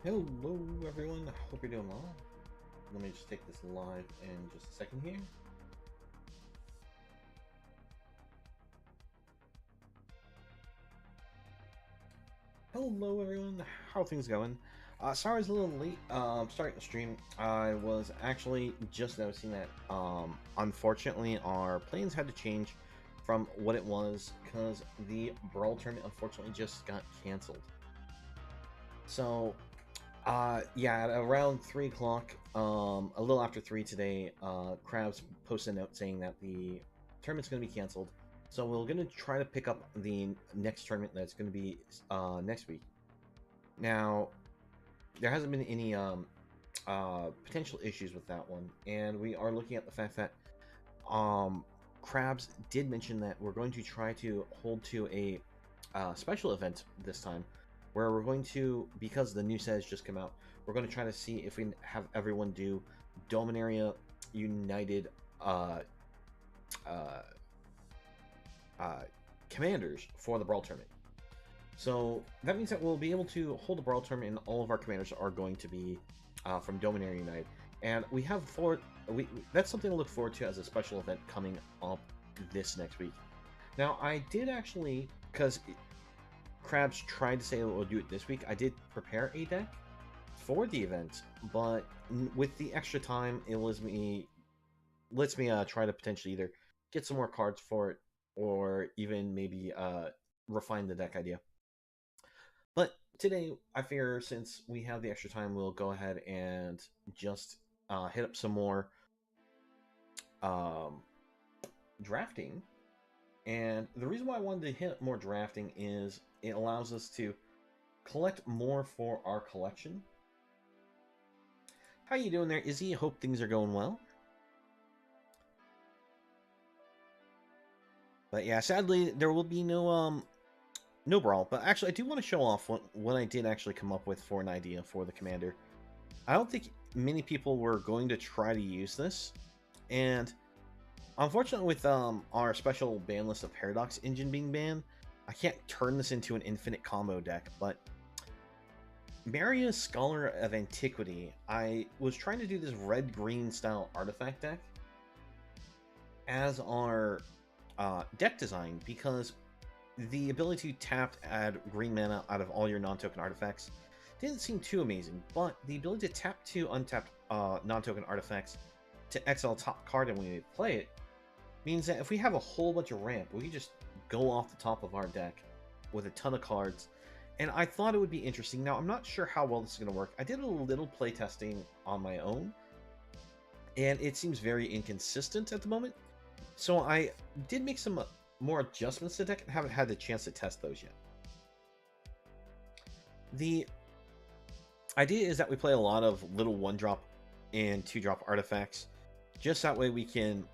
Hello everyone, hope you're doing well. Let me just take this live in just a second here. Hello everyone, how are things going? Sorry I was a little late starting the stream. I was actually just noticing that unfortunately our plans had to change from what it was because the Brawl Tournament unfortunately just got canceled. So yeah, at around 3 o'clock, a little after 3 today, Krabs posted a note saying that the tournament's going to be canceled. So we're going to try to pick up the next tournament that's going to be next week. Now, there hasn't been any potential issues with that one, and we are looking at the fact that Krabs did mention that we're going to try to hold to a special event this time, where we're going to, because the new set has just come out, we're going to try to see if we can have everyone do Dominaria United uh, uh, uh, commanders for the Brawl Tournament. So that means that we'll be able to hold the Brawl Tournament, and all of our commanders are going to be from Dominaria United. And we have that's something to look forward to as a special event coming up this next week. Now, I did actually, because Krabs tried to say we'll do it this week, I did prepare a deck for the event, but with the extra time, it lets me try to potentially either get some more cards for it or even maybe refine the deck idea. But today, I figure since we have the extra time, we'll go ahead and just hit up some more um, drafting. And the reason why I wanted to hit more drafting is it allows us to collect more for our collection. How you doing there, Izzy? Hope things are going well. But yeah, sadly there will be no brawl. But actually, I do want to show off what I did actually come up with for an idea for the commander. I don't think many people were going to try to use this, and unfortunately, with our special ban list of Paradox Engine being banned, I can't turn this into an infinite combo deck. But Maria's Scholar of Antiquity, I was trying to do this red-green style artifact deck as our deck design, because the ability to tap add green mana out of all your non-token artifacts didn't seem too amazing, but the ability to tap 2 untapped non-token artifacts to exile top card and when we play it means that if we have a whole bunch of ramp, we can just go off the top of our deck with a ton of cards. And I thought it would be interesting. Now, I'm not sure how well this is going to work. I did a little play testing on my own, and it seems very inconsistent at the moment. So I did make some more adjustments to the deck and haven't had the chance to test those yet. The idea is that we play a lot of little 1-drop and 2-drop artifacts. Just that way we can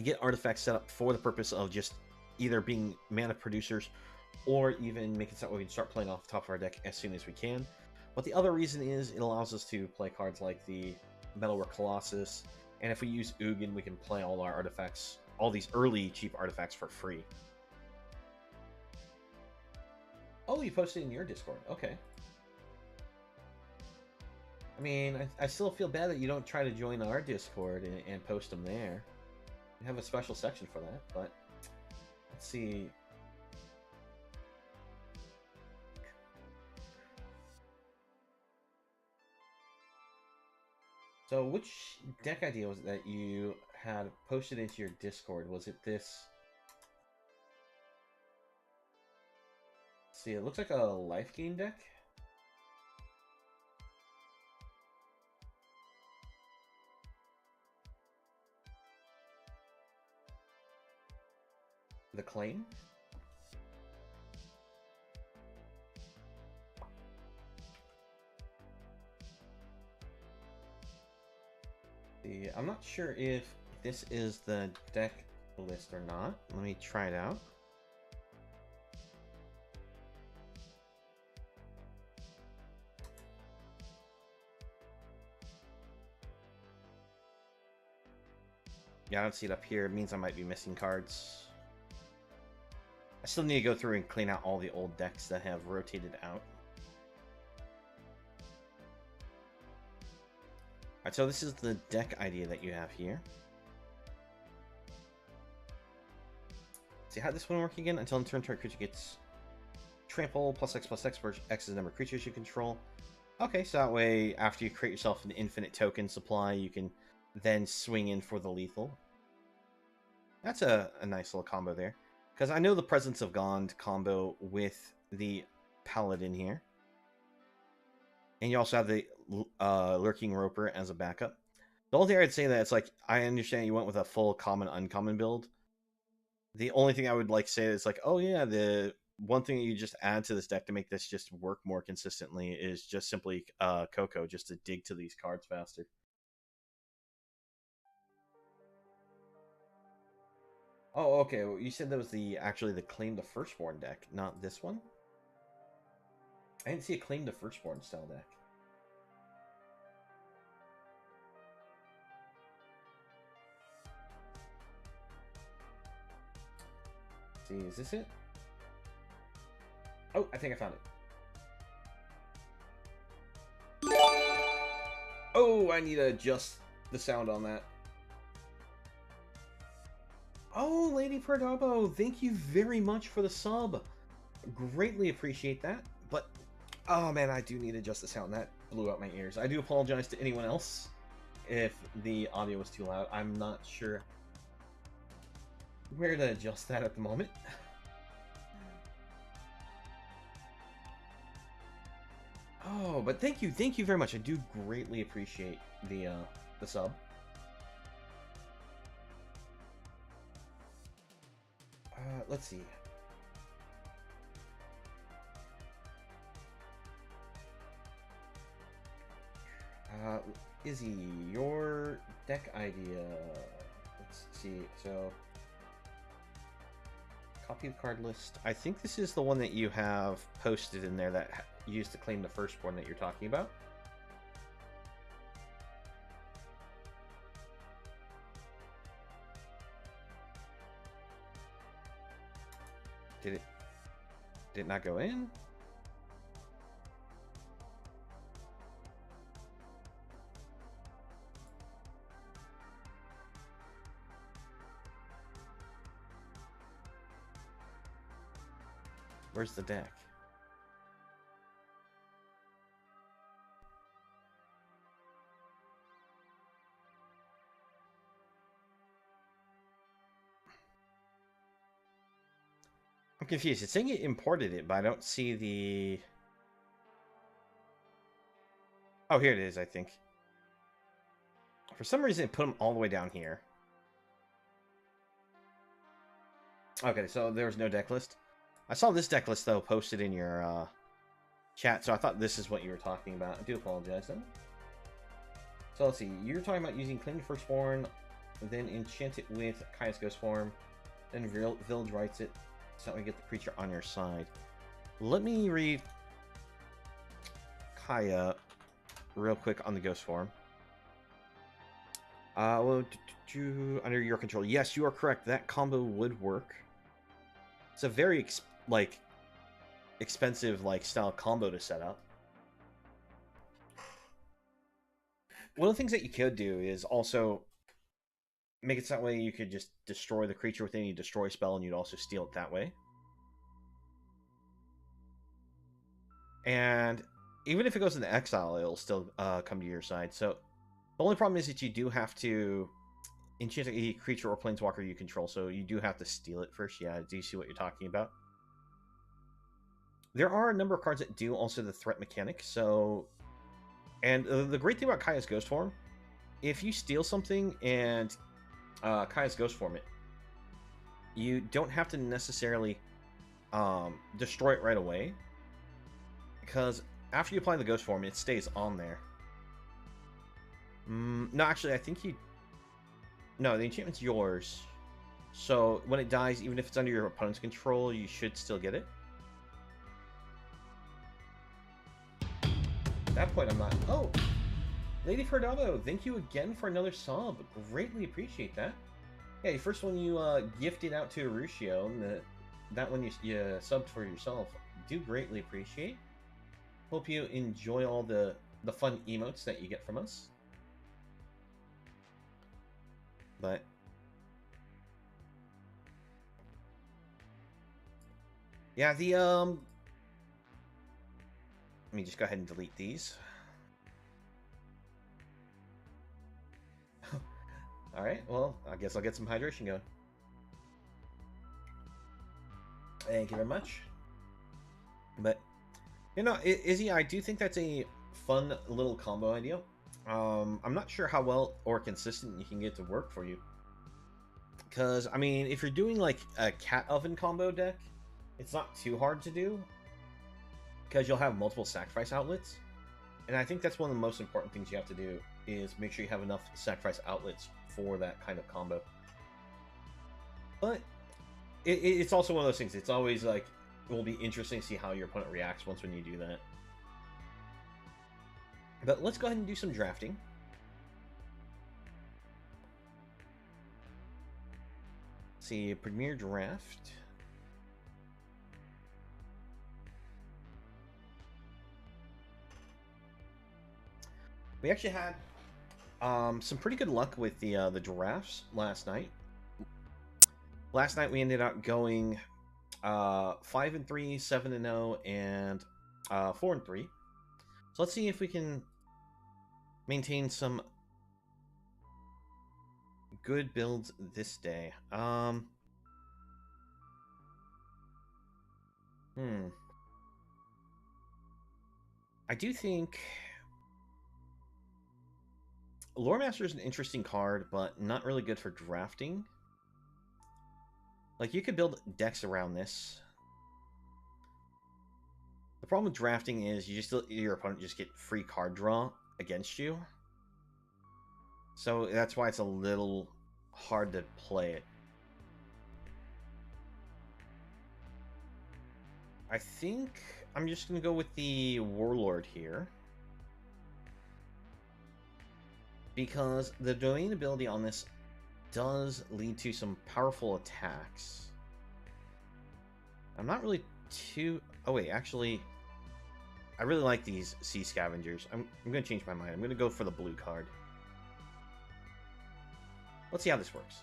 get artifacts set up for the purpose of just either being mana producers or even make it so we can start playing off the top of our deck as soon as we can. But the other reason is it allows us to play cards like the Metalwork Colossus, and if we use Ugin, we can play all our artifacts, all these early cheap artifacts for free. Oh, you posted in your Discord. Okay. I mean, I still feel bad that you don't try to join our Discord and post them there. We have a special section for that, but let's see. So which deck idea was it that you had posted into your Discord? Was it this? Let's see, it looks like a life gain deck. The claim? I'm not sure if this is the deck list or not. Let me try it out. Yeah, I don't see it up here. It means I might be missing cards. I still need to go through and clean out all the old decks that have rotated out. Alright, so this is the deck idea that you have here. See how this one work again? Until in turn target creature gets trample +X/+X for X's number of creatures you control. Okay, so that way, after you create yourself an infinite token supply, you can then swing in for the lethal. That's a nice little combo there. Because I know the Presence of Gond combo with the Paladin here. And you also have the Lurking Roper as a backup. The only thing I'd say that it's like, I understand you went with a full common uncommon build. The only thing I would like say is like, oh yeah, the one thing that you just add to this deck to make this just work more consistently is just simply Coco, just to dig to these cards faster. Oh, okay. Well, you said that was actually the Claim the Firstborn deck, not this one? I didn't see a Claim the Firstborn style deck. Let's see, is this it? Oh, I think I found it. Oh, I need to adjust the sound on that. Oh, Lady Perdobo, thank you very much for the sub. Greatly appreciate that. But, oh man, I do need to adjust the sound. That blew out my ears. I do apologize to anyone else if the audio was too loud. I'm not sure where to adjust that at the moment. Oh, but thank you very much. I do greatly appreciate the sub. Let's see. Izzy, your deck idea. Let's see. So, copy the card list. I think this is the one that you have posted in there that used to Claim the Firstborn that you're talking about. Did it not go in? Where's the deck? I'm confused. It's saying it imported it, but I don't see the... Oh, here it is, I think. For some reason, it put them all the way down here. Okay, so there's no deck list. I saw this deck list, though, posted in your chat, so I thought this is what you were talking about. I do apologize, then. So let's see. You're talking about using Claim the Firstborn, then enchant it with Kaya's Ghost Form, then Village writes it, so that we get the creature on your side. Let me read Kaya real quick on the Ghost Form. Well, under your control. Yes, you are correct. That combo would work. It's a very expensive style combo to set up. One of the things that you could do is also make it so that way you could just destroy the creature with any destroy spell, and you'd also steal it that way. And even if it goes into exile, it'll still come to your side. So the only problem is that you do have to enchant a creature or planeswalker you control, so you do have to steal it first. Yeah, do you see what you're talking about? There are a number of cards that do also the threat mechanic, so... And the great thing about Kaya's Ghost Form, if you steal something and Kaya's Ghost Form it, you don't have to necessarily destroy it right away, because after you apply the Ghost Form, it stays on there. No, actually, I think you... No, the enchantment's yours. So, when it dies, even if it's under your opponent's control, you should still get it. At that point, I'm not... Oh! Lady Ferdavo, thank you again for another sub. Greatly appreciate that. Yeah, the first one you gifted out to Ruscio, and that one you subbed for yourself. Do greatly appreciate. Hope you enjoy all the fun emotes that you get from us. But yeah, the let me just go ahead and delete these. All right, well, I guess I'll get some hydration going. Thank you very much. But you know, Izzy, I do think that's a fun little combo idea. I'm not sure how well or consistent you can get to work for you. Because, I mean, if you're doing like a cat oven combo deck, it's not too hard to do. Because you'll have multiple sacrifice outlets. And I think that's one of the most important things you have to do is make sure you have enough sacrifice outlets for that kind of combo. But it's also one of those things. It's always like, it will be interesting to see how your opponent reacts once when you do that. But let's go ahead and do some drafting. Let's see, Premier Draft. We actually had some pretty good luck with the drafts last night. Last night we ended up going 5-3, 7-0, and 4-3. So let's see if we can maintain some good builds this day. I do think Lore Master is an interesting card, but not really good for drafting. Like, you could build decks around this. The problem with drafting is your opponent just get free card draw against you. So that's why it's a little hard to play it. I think I'm just going to go with the Warlord here. Because the domain ability on this does lead to some powerful attacks. I'm not really too... Oh, wait, actually... I really like these Sea Scavengers. I'm going to change my mind. I'm going to go for the blue card. Let's see how this works.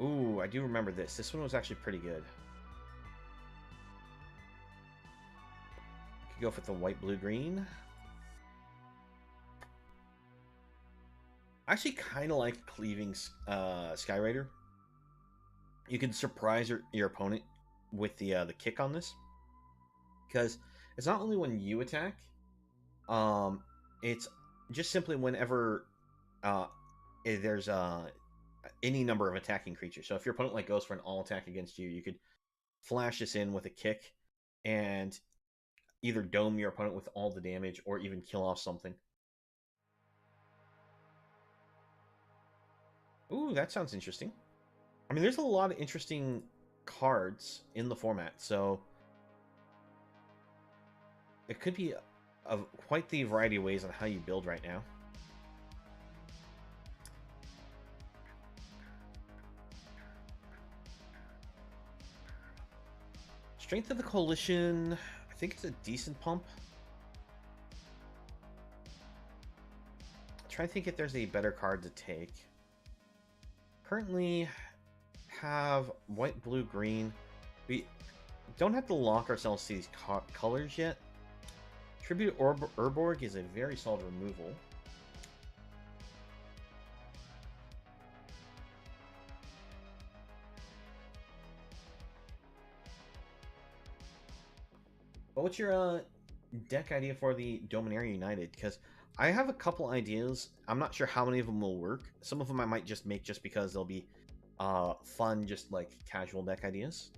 Ooh, I do remember this. This one was actually pretty good. Could go for the white, blue, green. I actually kind of like cleaving Sky Raider. You can surprise your opponent with the kick on this, because it's not only when you attack, it's just simply whenever there's any number of attacking creatures. So if your opponent like goes for an all attack against you, you could flash this in with a kick and either dome your opponent with all the damage or even kill off something. Ooh, that sounds interesting. I mean, there's a lot of interesting cards in the format, so it could be quite the variety of ways on how you build right now. Strength of the Coalition, I think it's a decent pump. I'm trying to think if there's a better card to take. Currently have white, blue, green. We don't have to lock ourselves to these colors yet. Tribute Urborg is a very solid removal. But what's your deck idea for the Dominaria United? Because I have a couple ideas. I'm not sure how many of them will work. Some of them I might just make just because they'll be fun, just like casual deck ideas.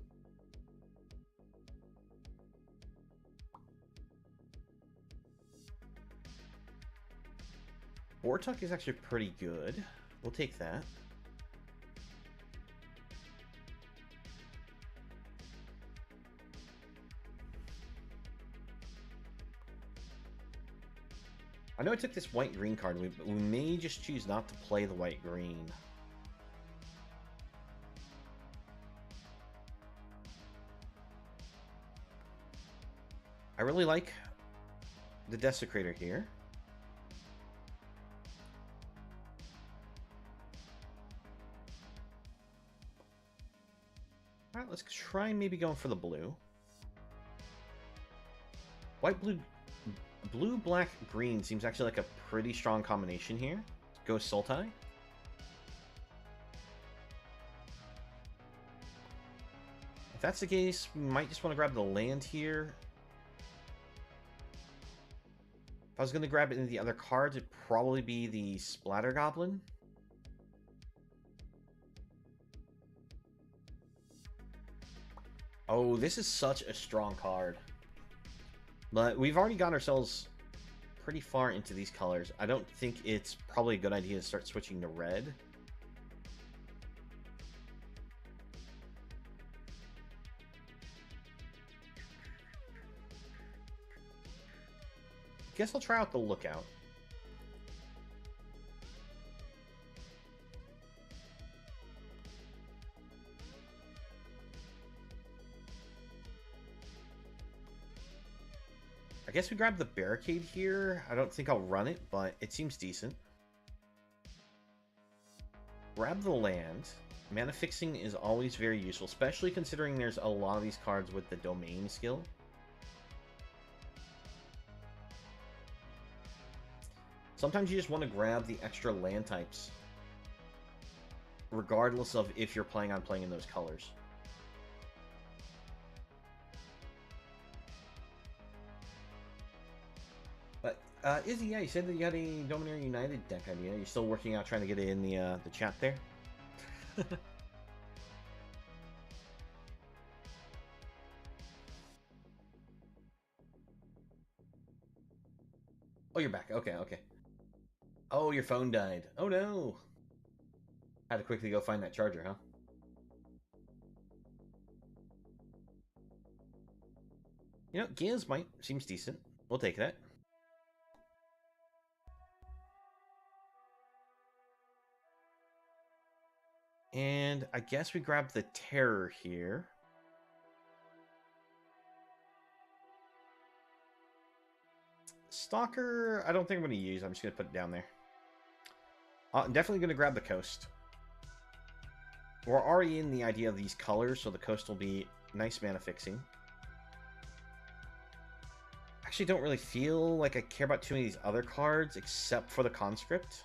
Bortuk is actually pretty good. We'll take that. I know I took this white-green card, but we may just choose not to play the white-green. I really like the Desecrator here. Alright, let's try maybe going for the blue. White, blue, blue, black, green seems actually like a pretty strong combination here. Go Sultai. If that's the case, we might just want to grab the land here. If I was going to grab it in the other cards, it'd probably be the Splatter Goblin. Oh, this is such a strong card. But we've already got ourselves pretty far into these colors. I don't think it's probably a good idea to start switching to red. Guess I'll try out the Lookout. I guess we grab the Barricade here. I don't think I'll run it, but it seems decent. Grab the land. Mana fixing is always very useful, especially considering there's a lot of these cards with the Domain skill. Sometimes you just want to grab the extra land types, regardless of if you're planning on playing in those colors. But Izzy, yeah, you said that you had a Dominaria United deck idea. You're still working out trying to get it in the chat there. Oh, you're back. Okay, okay. Oh, your phone died. Oh no. Had to quickly go find that charger, huh? You know, Giz might seems decent. We'll take that. And I guess we grab the Terror here. Stalker, I don't think I'm going to use. I'm just going to put it down there. I'm definitely going to grab the Coast. We're already in the idea of these colors, so the Coast will be nice mana fixing. Actually, don't really feel like I care about too many of these other cards, except for the Conscript.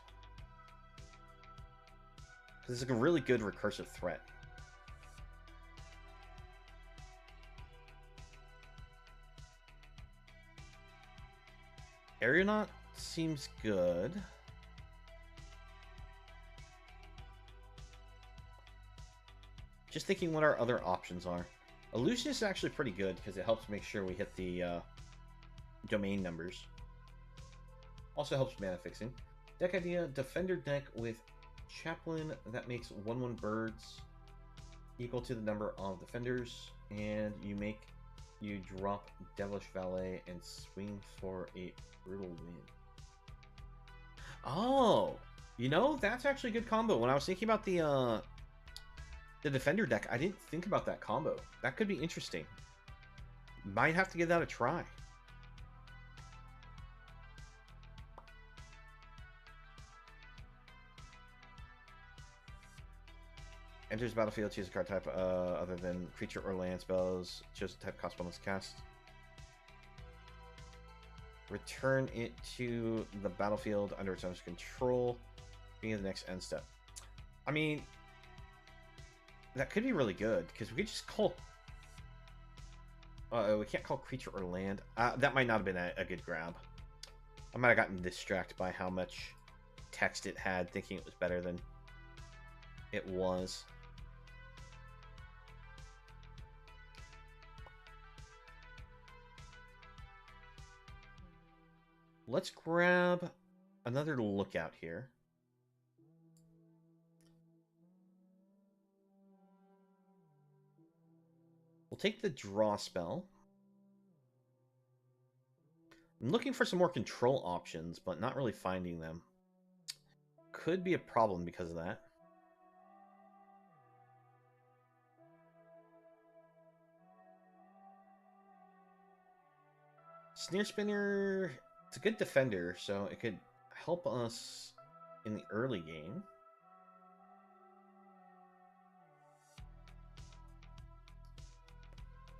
Because it's like a really good recursive threat. Aeronaut seems good. Just thinking what our other options are. Illusionist is actually pretty good because it helps make sure we hit the domain numbers. Also helps mana fixing. Deck idea, Defender deck with Chaplain that makes 1/1 birds equal to the number of defenders, and you drop Devilish Valet and swing for a brutal win. Oh, you know, that's actually a good combo. When I was thinking about the Defender deck, I didn't think about that combo. That could be interesting. Might have to give that a try. Enters battlefield, choose a card type other than creature or land spells. Choose a type, cost bonus cast. Return it to the battlefield under its owner's control. Being the next end step. I mean, that could be really good because we could just call. We can't call creature or land. That might not have been a good grab. I might have gotten distracted by how much text it had, thinking it was better than it was. Let's grab another Lookout here. We'll take the draw spell. I'm looking for some more control options, but not really finding them. Could be a problem because of that. Snare Spinner, it's a good defender, so it could help us in the early game.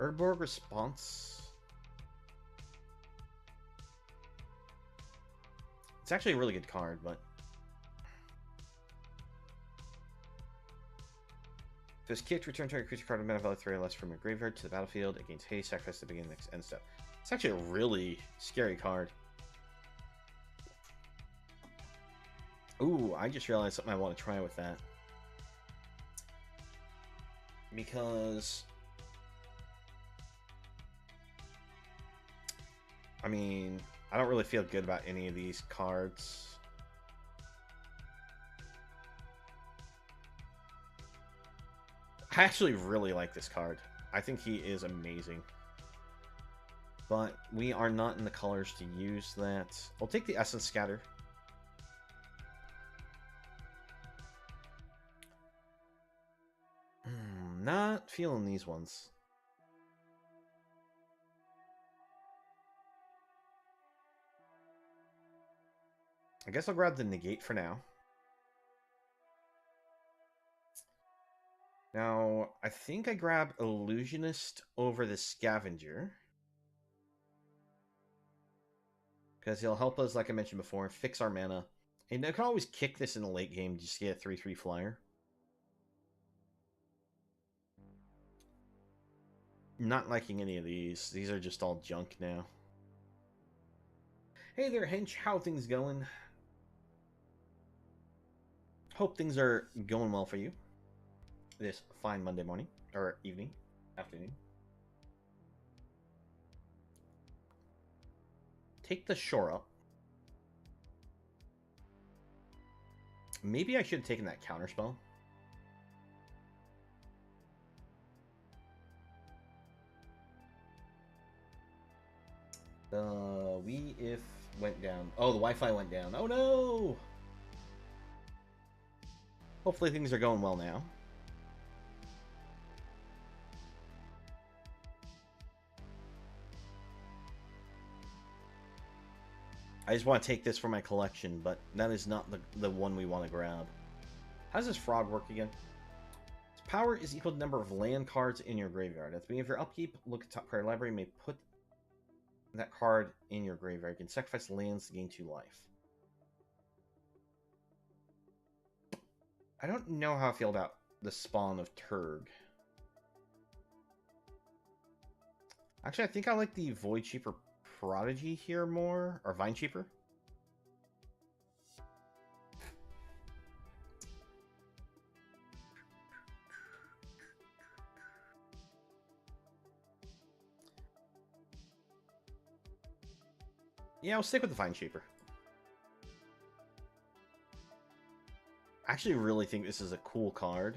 Urborg Response. It's actually a really good card, but if it's kicked, return target creature card of mana value 3 or less from your graveyard to the battlefield. It gains haste, sacrifice to begin next end step. It's actually a really scary card. Ooh, I just realized something I want to try with that. Because I mean, I don't really feel good about any of these cards. I actually really like this card. I think he is amazing. But we are not in the colors to use that. I'll take the Essence Scatter. Not feeling these ones. I guess I'll grab the Negate for now. Now, I think I grab Illusionist over the Scavenger. Because he'll help us, like I mentioned before, fix our mana. And I can always kick this in the late game just to get a 3/3 flyer. Not liking any of these. These are just all junk now. Hey there, Hench. How things going? Hope things are going well for you this fine Monday morning, or evening, afternoon. Take the shore up. Maybe I should have taken that counterspell. We if went down. Oh, the Wi-Fi went down. Oh no! Hopefully things are going well now. I just want to take this for my collection, but that is not the one we want to grab. How does this frog work again? Its power is equal to the number of land cards in your graveyard. At the beginning of your upkeep, look at top card library. You may put that card in your graveyard. You can sacrifice lands to gain 2 life. I don't know how I feel about the spawn of Turg. Actually, I think I like the Void Cheaper Prodigy here more, or Vine Cheaper. Yeah, I'll stick with the Vine Shaper. I actually really think this is a cool card.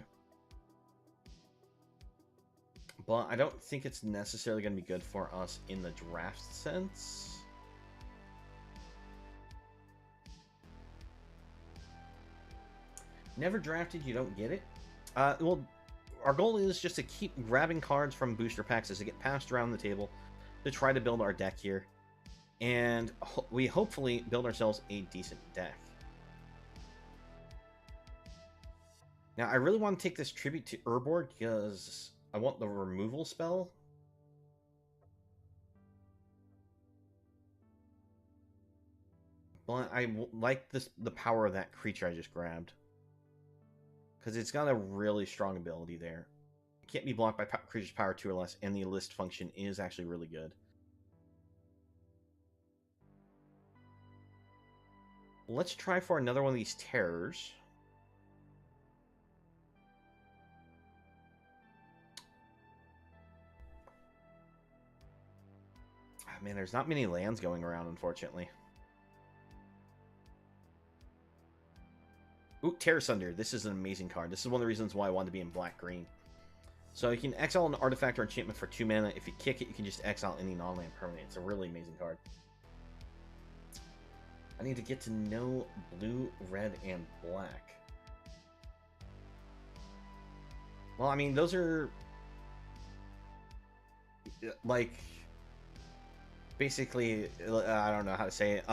But I don't think it's necessarily going to be good for us in the draft sense. Never drafted, you don't get it. Well, our goal is just to keep grabbing cards from booster packs as they get passed around the table to try to build our deck here. And we hopefully build ourselves a decent deck. Now, I really want to take this tribute to Urborg because I want the removal spell. But I like the power of that creature I just grabbed. Because it's got a really strong ability there. It can't be blocked by creature's power 2 or less, and the list function is actually really good. Let's try for another one of these terrors. Oh, man, there's not many lands going around, unfortunately. Ooh, Terror Sunder. This is an amazing card. This is one of the reasons why I wanted to be in black-green. So you can exile an artifact or enchantment for 2 mana. If you kick it, you can just exile any non-land permanent. It's a really amazing card. I need to get to know blue, red, and black. Well, I mean, those are like basically, I don't know how to say it.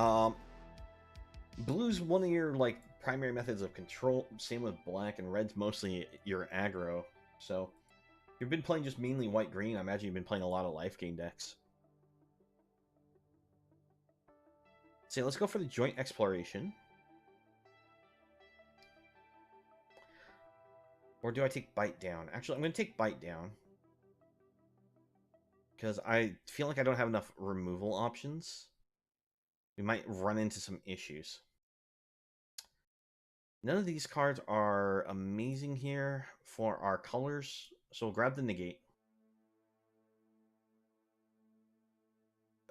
Blue's one of your like primary methods of control. Same with black, and red's mostly your aggro. So You've been playing just mainly white-green. I imagine you've been playing a lot of life gain decks. So let's go for the joint exploration. Or do I take bite down? Actually, I'm going to take bite down. Because I feel like I don't have enough removal options. We might run into some issues. None of these cards are amazing here for our colors. So we'll grab the negate.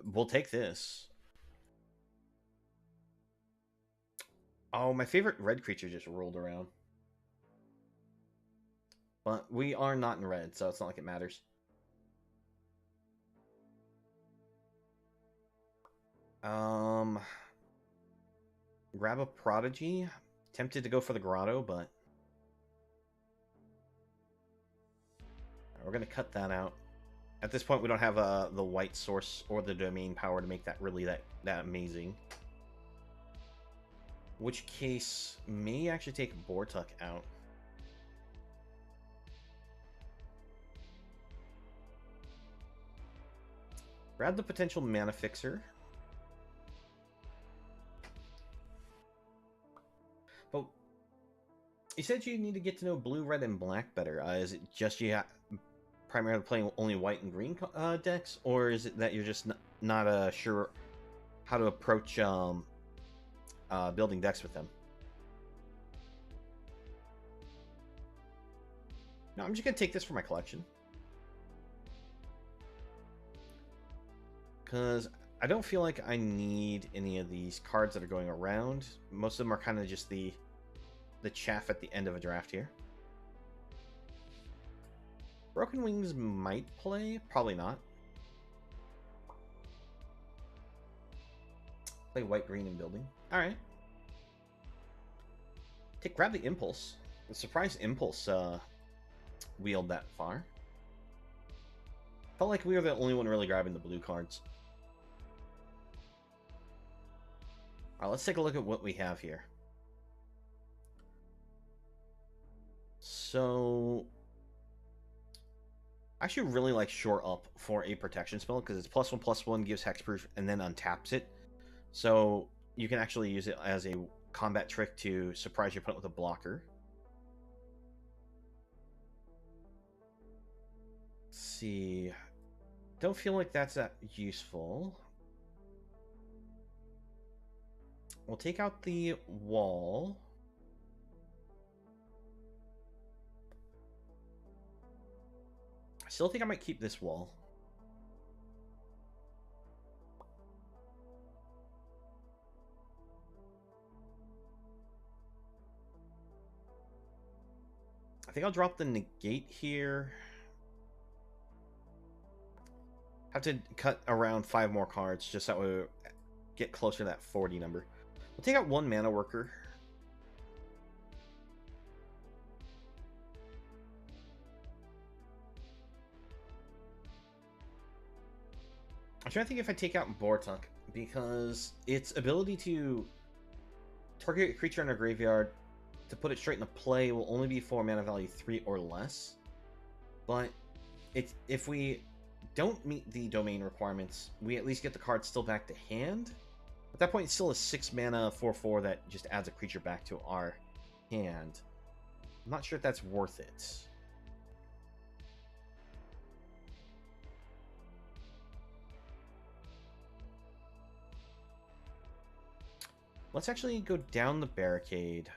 We'll take this. Oh, my favorite red creature just rolled around. But we are not in red, so it's not like it matters. Grab a Prodigy. Tempted to go for the Grotto, but we're going to cut that out. At this point, we don't have the white source or the domain power to make that really that amazing. Which case may actually take Bortuk out. Grab the potential mana fixer. But you said you need to get to know blue, red, and black better. Is it just you primarily playing only white and green decks, or is it that you're just not sure how to approach building decks with them? No, I'm just gonna take this for my collection because I don't feel like I need any of these cards that are going around. Most of them are kind of just the chaff at the end of a draft here. Broken Wings might play, probably not. Play white, green, and building. All right. Grab the Impulse. The surprise Impulse wheeled that far. Felt like we were the only one really grabbing the blue cards. All right, let's take a look at what we have here. So I actually really like Shore Up for a protection spell because it's +1/+1, gives hexproof, and then untaps it. So you can actually use it as a combat trick to surprise your opponent with a blocker. Let's see. Don't feel like that's that useful. We'll take out the wall. I still think I might keep this wall. I think I'll drop the negate here. Have to cut around 5 more cards just so we get closer to that 40 number. We'll take out 1 mana worker. I'm trying to think if I take out Bortuk because its ability to target a creature in our graveyard to put it straight into play will only be for mana value 3 or less. But if we don't meet the domain requirements, we at least get the card still back to hand. At that point, it's still a 6 mana 4/4 that just adds a creature back to our hand. I'm not sure if that's worth it. Let's actually go down the barricade.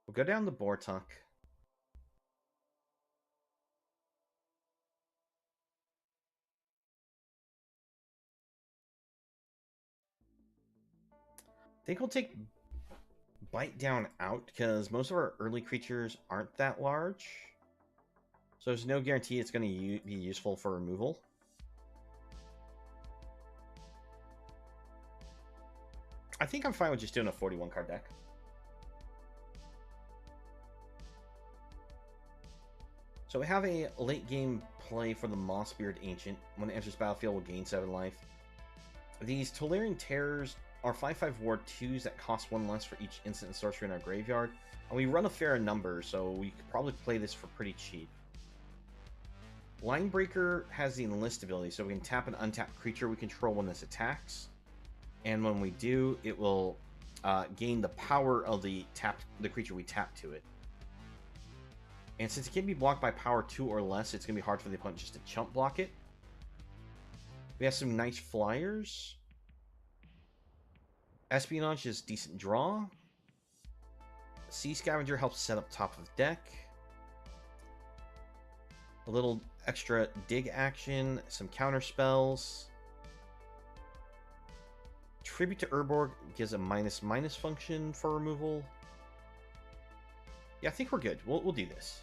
We'll go down the Bortuk. I think we'll take Bite Down out because most of our early creatures aren't that large. So there's no guarantee it's going to be useful for removal. I think I'm fine with just doing a 41 card deck. So So we have a late game play for the Mossbeard Ancient. When it enters battlefield, will gain 7 life. These Tolarian Terrors are 5/5 Ward 2s that cost 1 less for each instant and sorcery in our graveyard. And we run a fair number, so we could probably play this for pretty cheap. Linebreaker has the Enlist ability, so we can tap an untapped creature we control when this attacks. And when we do, it will gain the power of the creature we tap to it. And since it can be blocked by power 2 or less, it's going to be hard for the opponent just to chump block it. We have some nice flyers. Espionage is decent draw. Sea Scavenger helps set up top of deck. A little extra dig action, some counter spells. Tribute to Urborg gives a --/ function for removal. Yeah, I think we're good. We'll do this.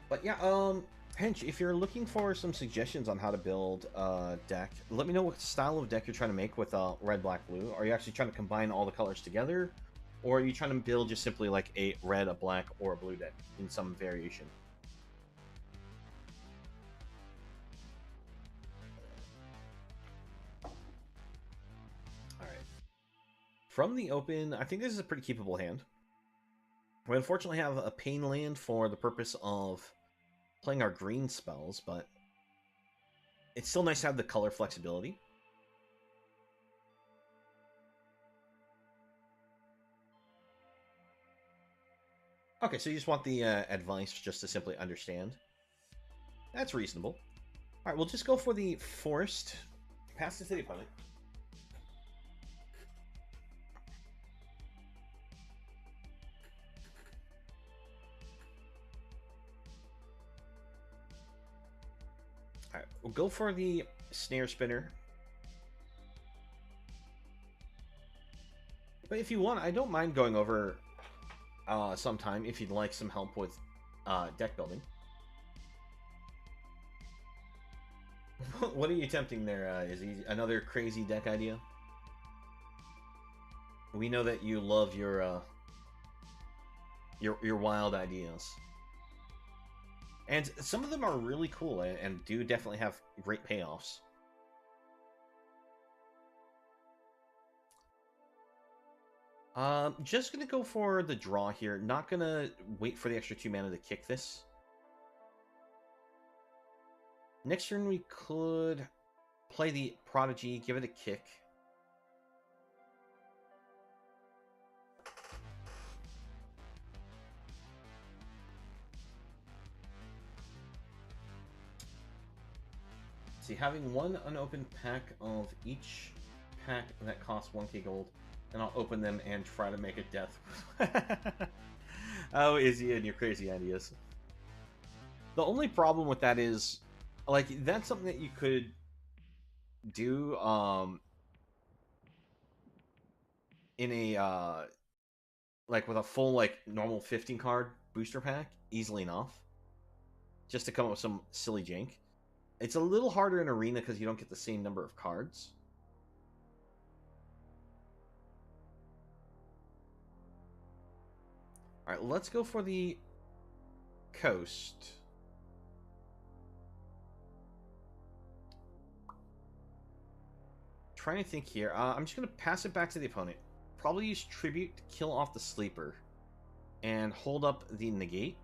But yeah, Hench, if you're looking for some suggestions on how to build a deck, let me know what style of deck you're trying to make with red, black, blue. Are you actually trying to combine all the colors together? Or are you trying to build just simply like a red, a black, or a blue deck in some variation? Alright. From the open, I think this is a pretty keepable hand. We unfortunately have a pain land for the purpose of playing our green spells, but it's still nice to have the color flexibility. Okay, so you just want the advice just to simply understand. That's reasonable. Alright, we'll just go for the forest. Pass it to the opponent. Alright, we'll go for the snare spinner. But if you want, I don't mind going over sometime if you'd like some help with deck building. What are you attempting there? Is he another crazy deck idea? We know that you love your wild ideas, and some of them are really cool and do definitely have great payoffs. Just gonna go for the draw here. Not gonna wait for the extra 2 mana to kick this. Next turn we could play the Prodigy, give it a kick. See, having one unopened pack of each pack that costs 1k gold, and I'll open them and try to make a death. Oh, Izzy and your crazy ideas. The only problem with that is, like, that's something that you could do in a like with a full like normal 15 card booster pack easily enough, just to come up with some silly jank. It's a little harder in Arena because you don't get the same number of cards. Alright, let's go for the Coast. Trying to think here. I'm just going to pass it back to the opponent. Probably use Tribute to kill off the Sleeper. And hold up the Negate.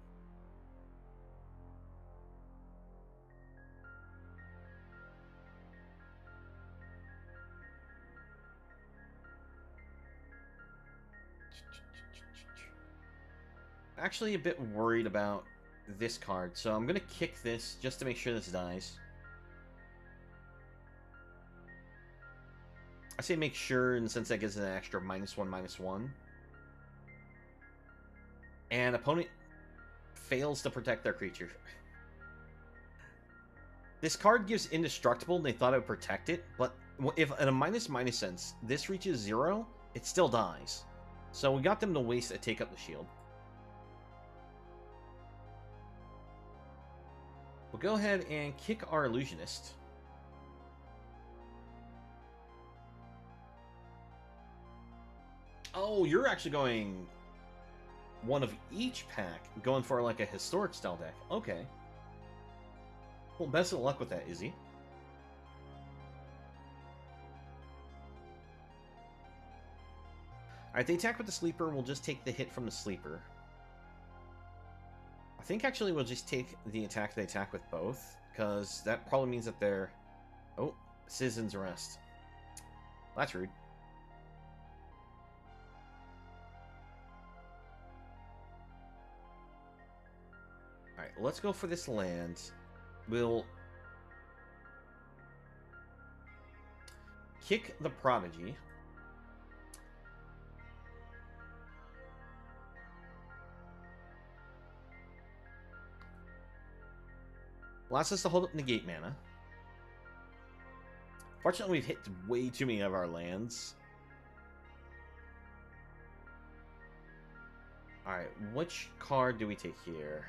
Actually a bit worried about this card, so I'm going to kick this just to make sure this dies. I say make sure in the sense that gives it an extra -1/-1. And opponent fails to protect their creature. This card gives Indestructible, and they thought it would protect it, but if in a --/ sense, this reaches 0, it still dies. So we got them to waste a take up the shield. We'll go ahead and kick our Illusionist. Oh, you're actually going one of each pack, going for like a historic style deck. Okay. Well, best of luck with that, Izzy. Alright, they attack with the sleeper. We'll just take the hit from the sleeper. I think actually we'll just take the attack they attack with both, because that probably means that they're... Oh, Citizen's Arrest. That's rude. Alright, let's go for this land. We'll kick the Prodigy. Allows us to hold up negate mana. Fortunately, we've hit way too many of our lands. Alright, which card do we take here?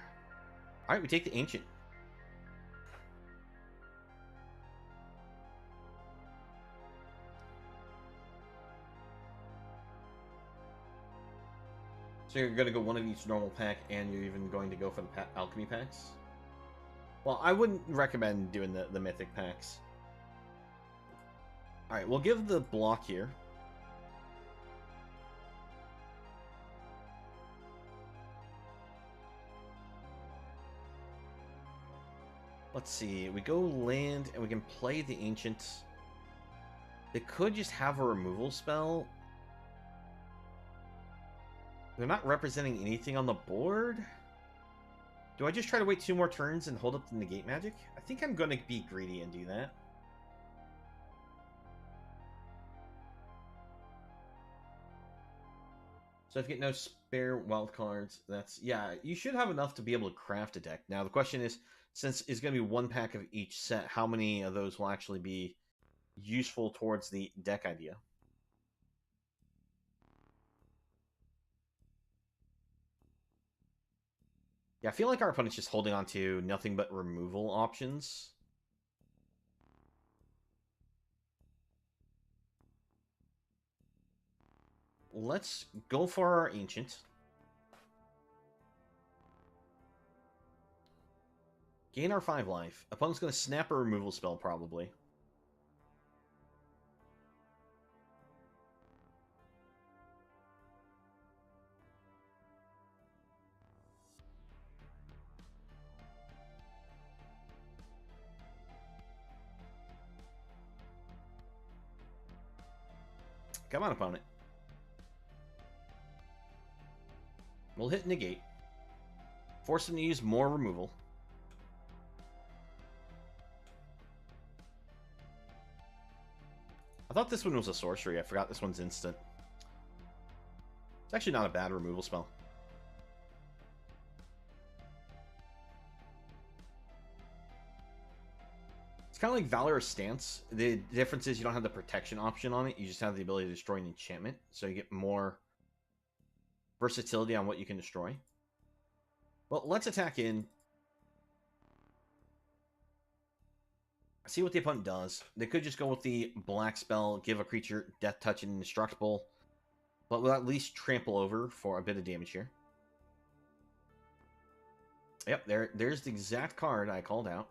Alright, we take the Ancient. So you're going to go one of each normal pack, and you're even going to go for the alchemy packs? Well, I wouldn't recommend doing the mythic packs. Alright, we'll give the block here. Let's see, we go land, and we can play the Ancient. They could just have a removal spell. They're not representing anything on the board. Do I just try to wait 2 more turns and hold up the negate magic? I think I'm going to be greedy and do that. So if you get no spare wild cards, that's... Yeah, you should have enough to be able to craft a deck. Now, the question is, since it's going to be 1 pack of each set, how many of those will actually be useful towards the deck idea? Yeah, I feel like our opponent's just holding on to nothing but removal options. Let's go for our Ancient. Gain our 5 life. Opponent's going to snap a removal spell, probably. Come on, opponent. We'll hit negate. Force him to use more removal. I thought this one was a sorcery. I forgot this one's instant. It's actually not a bad removal spell. It's kind of like Valorous Stance. The difference is you don't have the protection option on it. You just have the ability to destroy an enchantment. So you get more versatility on what you can destroy. Well, let's attack in. See what the opponent does. They could just go with the black spell, give a creature Death Touch and Indestructible, but we'll at least trample over for a bit of damage here. Yep, there's the exact card I called out.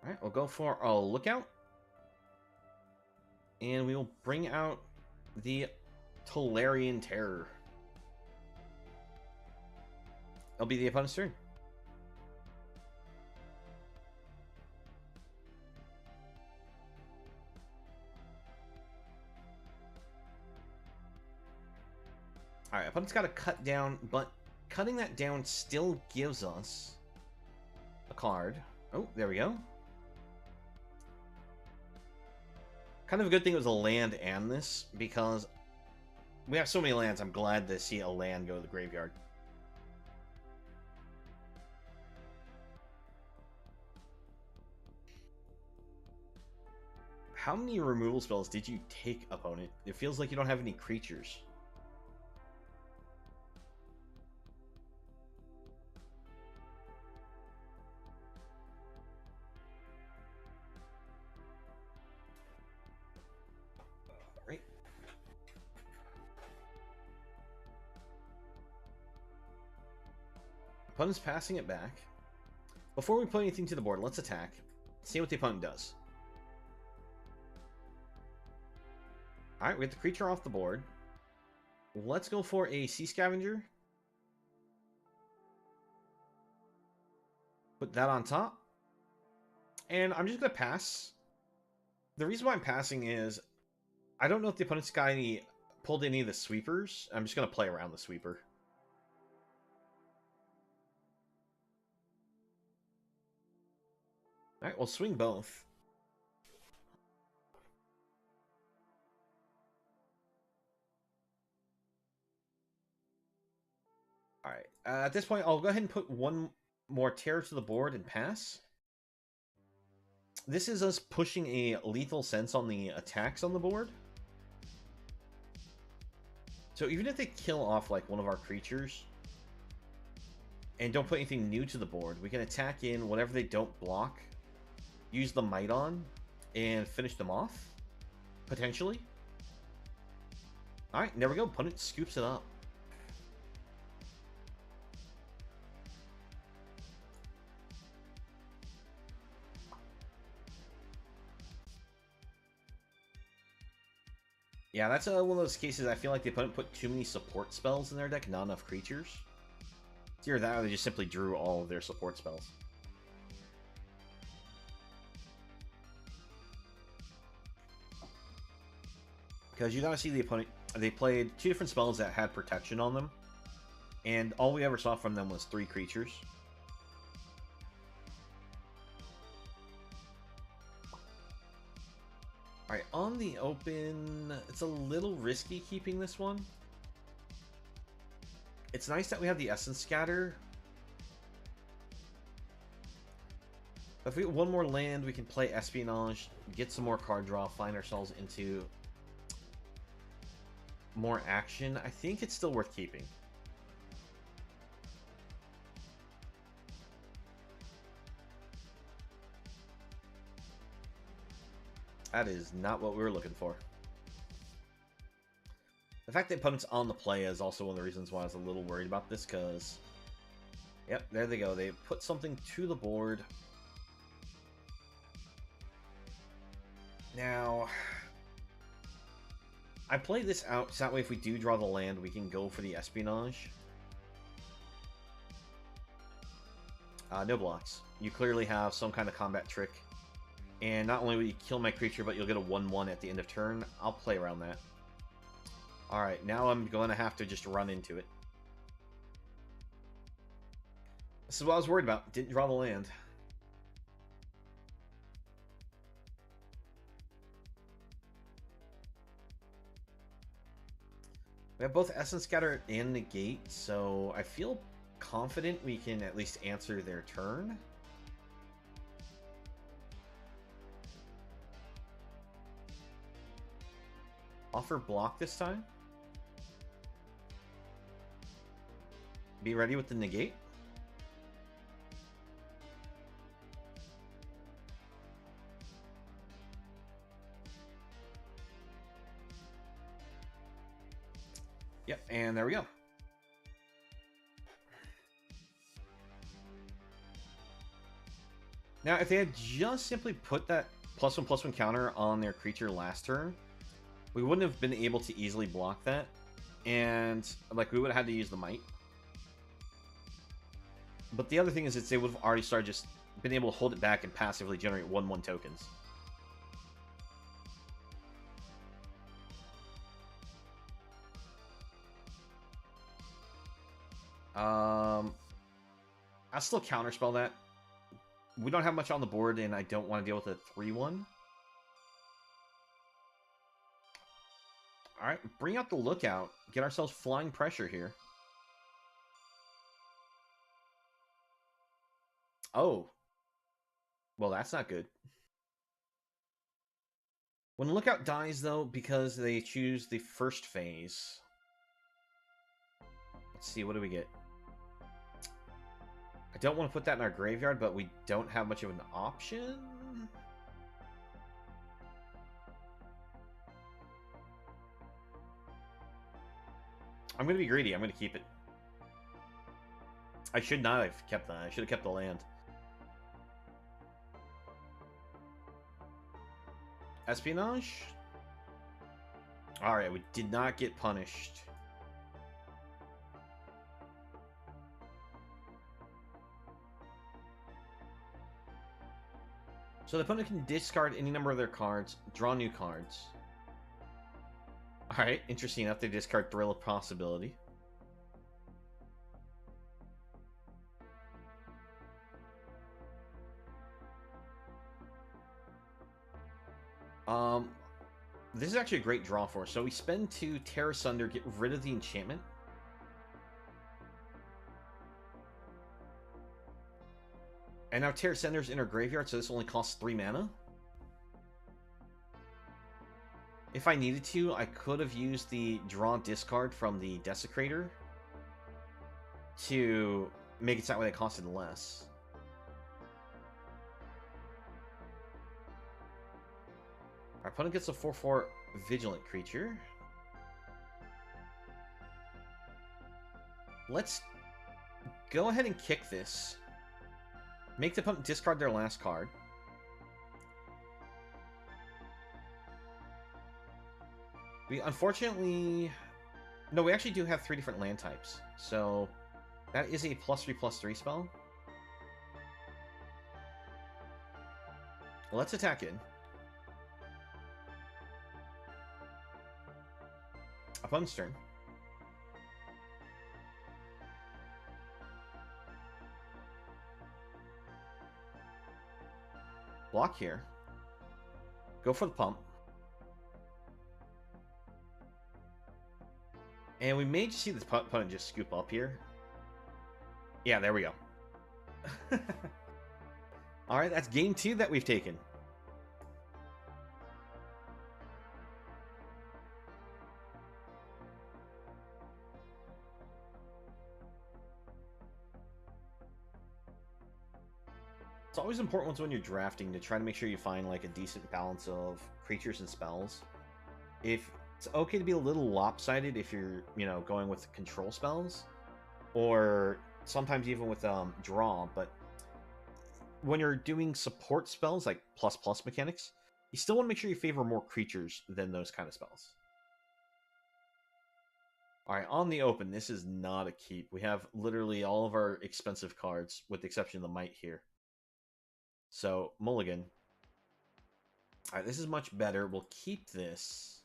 Alright, we'll go for a Lookout. And we will bring out the Tolarian Terror. It'll be the opponent's turn. Alright, opponent's got to cut down, but cutting that down still gives us a card. Oh, there we go. Kind of a good thing it was a land and this, because we have so many lands, I'm glad to see a land go to the graveyard. How many removal spells did you take, opponent? It feels like you don't have any creatures. Opponent's passing it back. Before we put anything to the board, let's attack. See what the opponent does. Alright, we get the creature off the board. Let's go for a Sea Scavenger. Put that on top. And I'm just going to pass. The reason why I'm passing is I don't know if the opponent's got pulled any of the sweepers. I'm just going to play around the sweeper. Alright, we'll swing both. Alright, at this point, I'll go ahead and put one more terror to the board and pass. This is us pushing a lethal sense on the attacks on the board. So even if they kill off like one of our creatures and don't put anything new to the board, we can attack in whatever they don't block, use the might on, and finish them off, potentially. Alright, there we go. Opponent scoops it up. Yeah, that's one of those cases I feel like the opponent put too many support spells in their deck, not enough creatures. It's either that or they just simply drew all of their support spells. Because you gotta see the opponent, they played 2 different spells that had protection on them, and all we ever saw from them was 3 creatures. Alright, on the open, it's a little risky keeping this one. It's nice that we have the Essence Scatter. If we get one more land, we can play Espionage, get some more card draw, find ourselves into more action. I think it's still worth keeping. That is not what we were looking for. The fact that opponent's on the play is also one of the reasons why I was a little worried about this, because... Yep, there they go. They put something to the board. Now... I play this out, so that way if we do draw the land, we can go for the Espionage. No blocks. You clearly have some kind of combat trick. And not only will you kill my creature, but you'll get a 1/1 at the end of turn. I'll play around that. Alright, now I'm going to have to just run into it. This is what I was worried about. Didn't draw the land. We have both Essence Scatter and Negate, so I feel confident we can at least answer their turn. Offer block this time. Be ready with the negate. Yep, and there we go. Now, if they had just simply put that +1/+1 counter on their creature last turn, we wouldn't have been able to easily block that, and like we would have had to use the might. But the other thing is that they would have already started just been able to hold it back and passively generate 1/1 tokens. I'll still counterspell that. We don't have much on the board, and I don't want to deal with a 3/1. Alright, bring out the Lookout. Get ourselves flying pressure here. Oh. Well, that's not good. When Lookout dies, though, because they choose the first phase... Let's see, what do we get? I don't want to put that in our graveyard, but we don't have much of an option. I'm going to be greedy. I'm going to keep it. I should not have kept that. I should have kept the land. Espionage? Alright, we did not get punished. So the opponent can discard any number of their cards, draw new cards. Alright, interesting enough, they discard Thrill of Possibility. This is actually a great draw for us. So we spend 2, Tear Asunder, get rid of the enchantment. And now Tear Assunder's in our graveyard, so this only costs 3 mana. If I needed to, I could have used the draw discard from the Desecrator to make it so that way it costed less. Our opponent gets a 4/4 Vigilant creature. Let's go ahead and kick this. Make the opponent discard their last card. We unfortunately... No, we actually do have 3 different land types. So that is a +3/+3 spell. Let's attack in. Opponent's turn. Block here. Go for the pump. And we may just see this opponent just scoop up here. Yeah, there we go. Alright, that's game 2 that we've taken. It's always important when you're drafting to try to make sure you find like a decent balance of creatures and spells. If it's okay to be a little lopsided if you're, going with control spells, or sometimes even with draw, but when you're doing support spells like ++ mechanics, you still want to make sure you favor more creatures than those kind of spells. Alright, on the open, this is not a keep. We have literally all of our expensive cards, with the exception of the Might here. So, mulligan. Alright, this is much better. We'll keep this.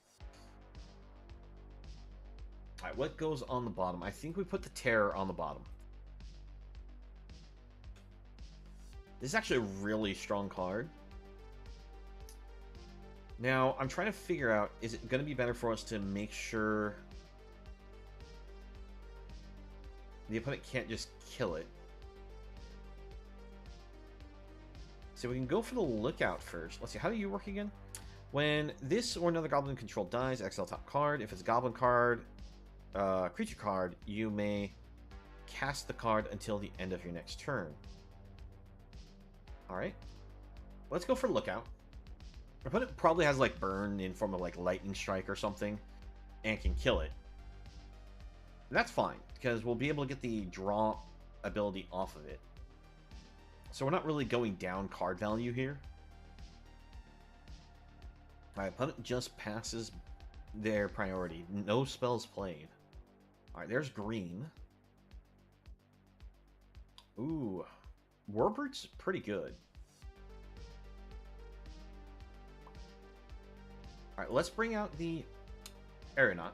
Alright, what goes on the bottom? I think we put the Terror on the bottom. This is actually a really strong card. Now, I'm trying to figure out, is it going to be better for us to make sure the opponent can't just kill it? So we can go for the Lookout first. Let's see, how do you work again? When this or another goblin control dies, exile top card. If it's a goblin card, creature card, you may cast the card until the end of your next turn. Alright. Let's go for Lookout. Our opponent probably has like burn in form of like lightning strike or something and can kill it. And that's fine, because we'll be able to get the draw ability off of it. So we're not really going down card value here. My opponent just passes their priority. No spells played. Alright, there's green. Ooh. Warbird's pretty good. Alright, let's bring out the Aeronaut.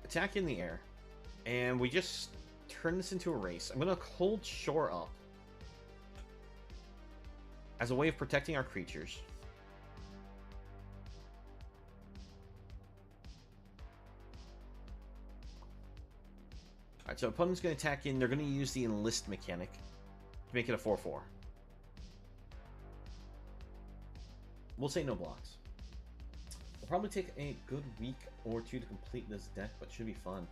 Attack in the air. And we just turn this into a race. I'm going to hold Shore up as a way of protecting our creatures. Alright, so opponent's going to attack in. They're going to use the Enlist mechanic to make it a 4/4. We'll say no blocks. It'll probably take a good week or two to complete this deck, but should be fun.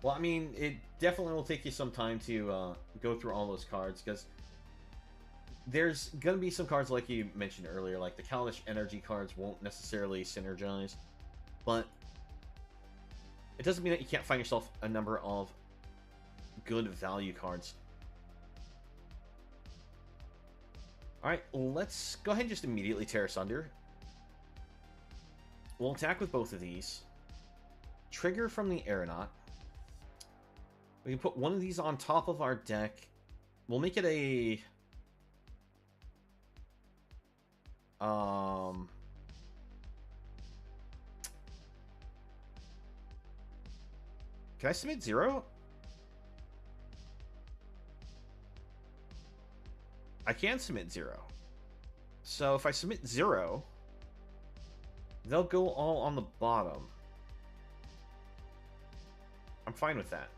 Well, I mean, it definitely will take you some time to go through all those cards, because there's going to be some cards like you mentioned earlier, like the Kaladesh Energy cards won't necessarily synergize, but it doesn't mean that you can't find yourself a number of good value cards. Alright, let's go ahead and just immediately tear asunder. We'll attack with both of these. Trigger from the aeronaut. We can put one of these on top of our deck. We'll make it a... Can I submit 0? I can submit 0. So if I submit 0, they'll go all on the bottom. I'm fine with that.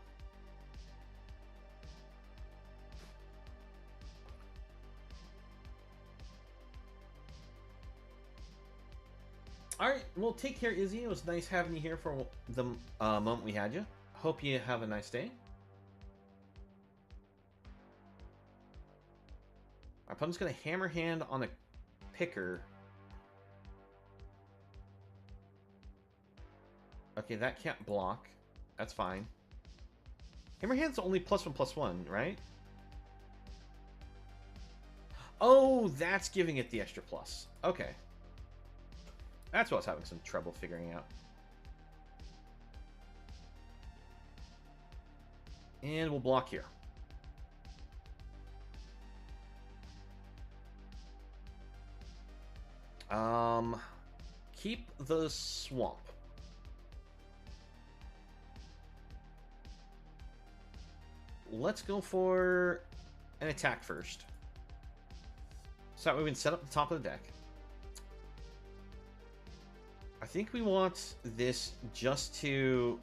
Alright, well, take care, Izzy. It was nice having you here for the moment we had you. Hope you have a nice day. Our opponent's going to hammer hand on a picker. Okay, that can't block. That's fine. Hammer hand's only +1/+1, right? Oh, that's giving it the extra plus. Okay. That's what I was having some trouble figuring out. And we'll block here. Keep the swamp. Let's go for an attack first. So that way we can set up the top of the deck. I think we want this just to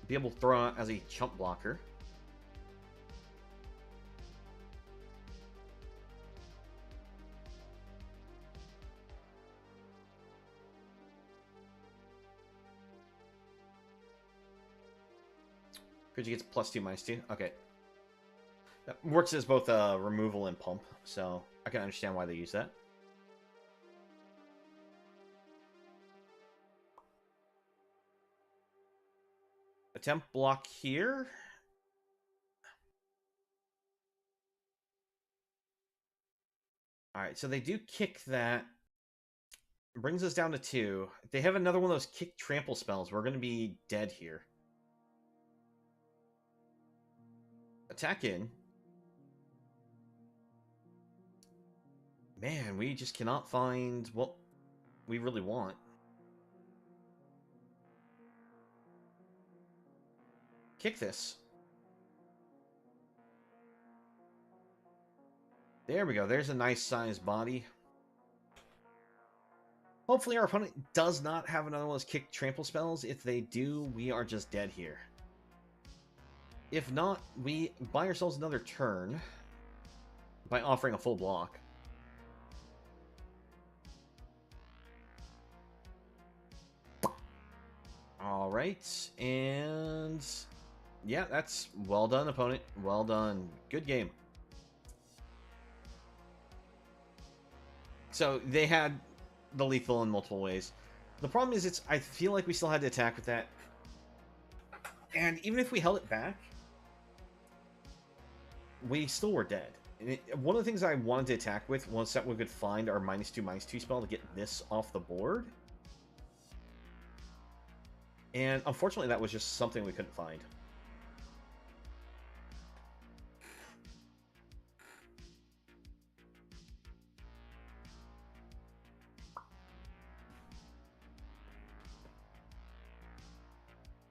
be able to throw out as a chump blocker. Creature gets +2/-2. Okay. That works as both removal and pump, so I can understand why they use that. Attempt block here. Alright, so they do kick that. Brings us down to 2. If they have another one of those kick trample spells, we're going to be dead here. Attack in. Man, we just cannot find what we really want. Kick this. There we go. There's a nice sized body. Hopefully our opponent does not have another one of those kick trample spells. If they do, we are just dead here. If not, we buy ourselves another turn by offering a full block. Alright, and yeah, that's well done, opponent. Well done. Good game. So they had the lethal in multiple ways. The problem is, I feel like we still had to attack with that. And even if we held it back, we still were dead. And one of the things I wanted to attack with was that we could find our -2/-2 spell to get this off the board. And unfortunately, that was just something we couldn't find.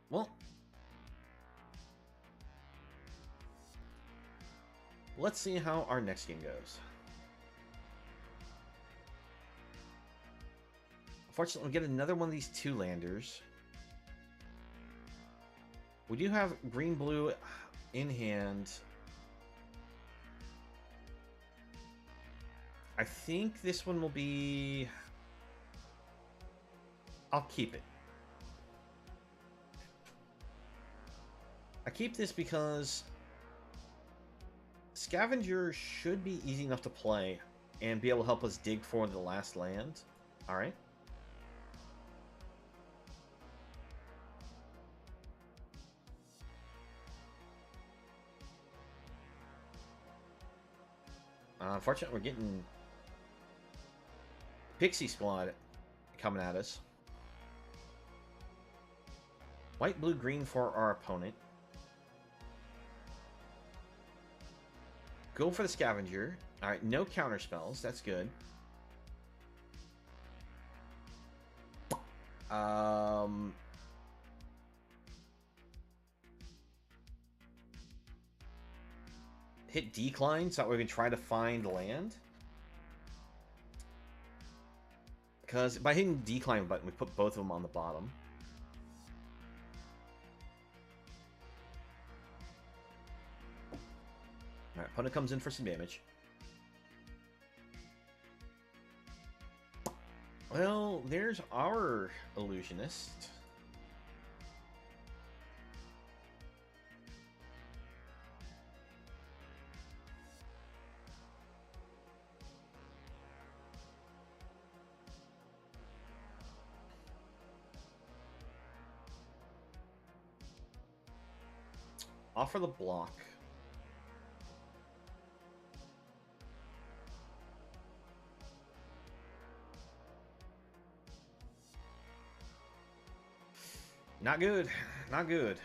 Well, let's see how our next game goes. Unfortunately, we get another one of these 2-landers. We do have green-blue in hand. I think this one will be... I'll keep it. I keep this because Scavenger should be easy enough to play and be able to help us dig for the last land. Alright. Unfortunately, we're getting Pixie Squad coming at us. White, blue, green for our opponent. Go for the Scavenger. Alright, no counter spells. That's good. Hit decline so that we can try to find land. Because by hitting the decline button, we put both of them on the bottom. Alright, opponent comes in for some damage. Well, there's our illusionist. Offer the block. Not good. Not good.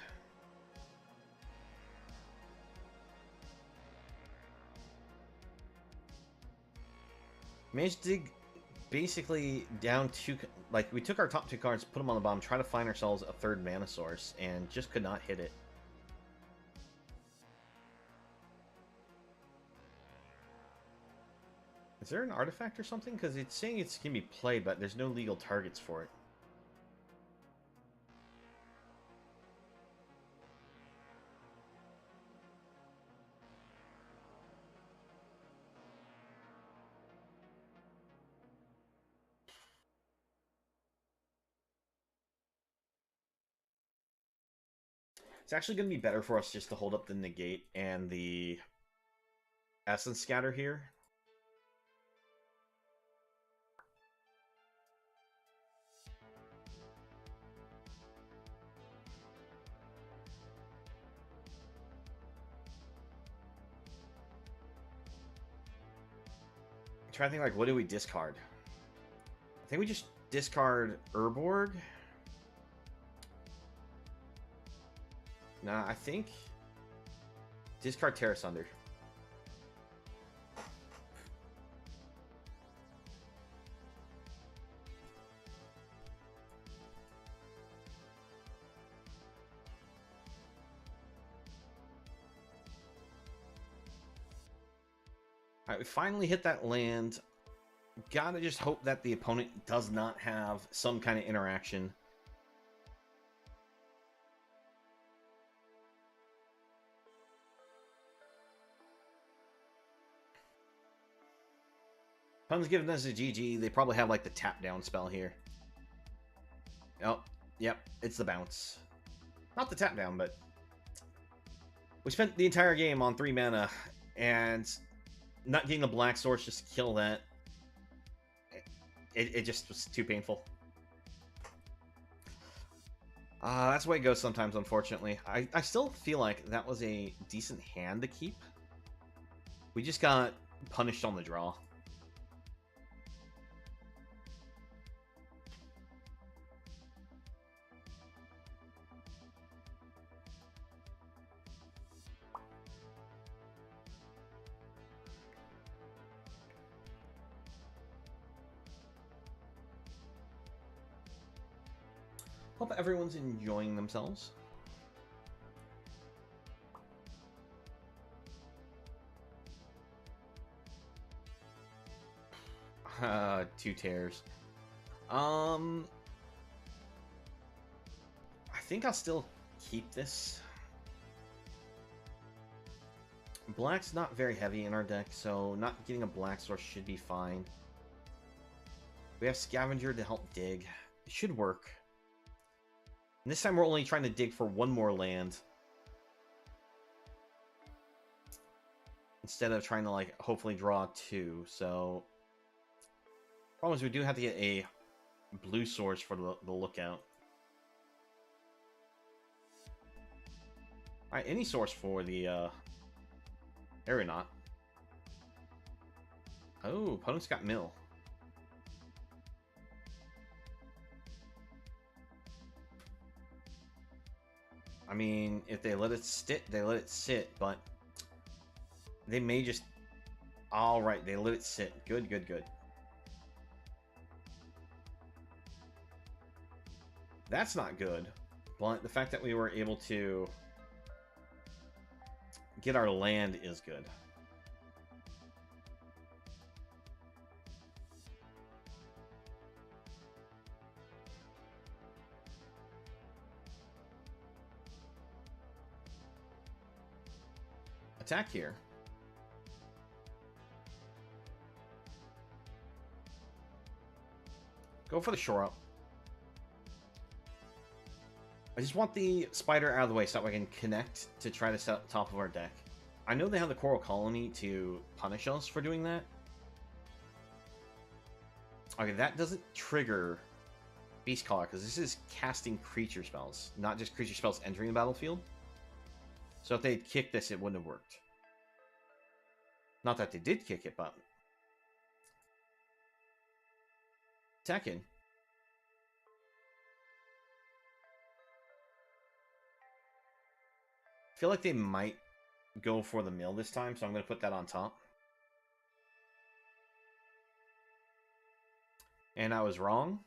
Managed to dig basically down two... Like, we took our top two cards, put them on the bottom, try to find ourselves a third mana source, and just could not hit it. Is there an artifact or something? Because it's saying it can be played, but there's no legal targets for it. It's actually going to be better for us just to hold up the negate and the essence scatter here. I'm trying to think, like, what do we discard? I think we just discard Urborg. Nah, I think discard Terra Sunder. Alright, we finally hit that land. Gotta just hope that the opponent does not have some kind of interaction. Opponent's giving us a GG. They probably have like the tap down spell here. Oh, yep, it's the bounce. Not the tap down, but we spent the entire game on 3 mana, and not getting the black source just to kill that. It just was too painful. That's the way it goes sometimes, unfortunately. I still feel like that was a decent hand to keep. We just got punished on the draw. Hope everyone's enjoying themselves. Two tears. I think I'll still keep this. Black's not very heavy in our deck, so not getting a black source should be fine. We have Scavenger to help dig. It should work. And this time we're only trying to dig for one more land, instead of trying to, like, hopefully draw two. So, problem is we do have to get a blue source for the lookout. Alright, any source for the Aeronaut. Oh, opponent's got mill. I mean, if they let it sit, they let it sit, but they may just... Alright, they let it sit. Good, good, good. That's not good, but the fact that we were able to get our land is good. Attack here. Go for the shore up. I just want the spider out of the way so that we can connect to try to set up top of our deck. I know they have the Coral Colony to punish us for doing that. Okay, that doesn't trigger Beast Caller, because this is casting creature spells, not just creature spells entering the battlefield. So if they had kicked this, it wouldn't have worked. Not that they did kick it, but... Attack in. I feel like they might go for the mill this time, so I'm going to put that on top. And I was wrong.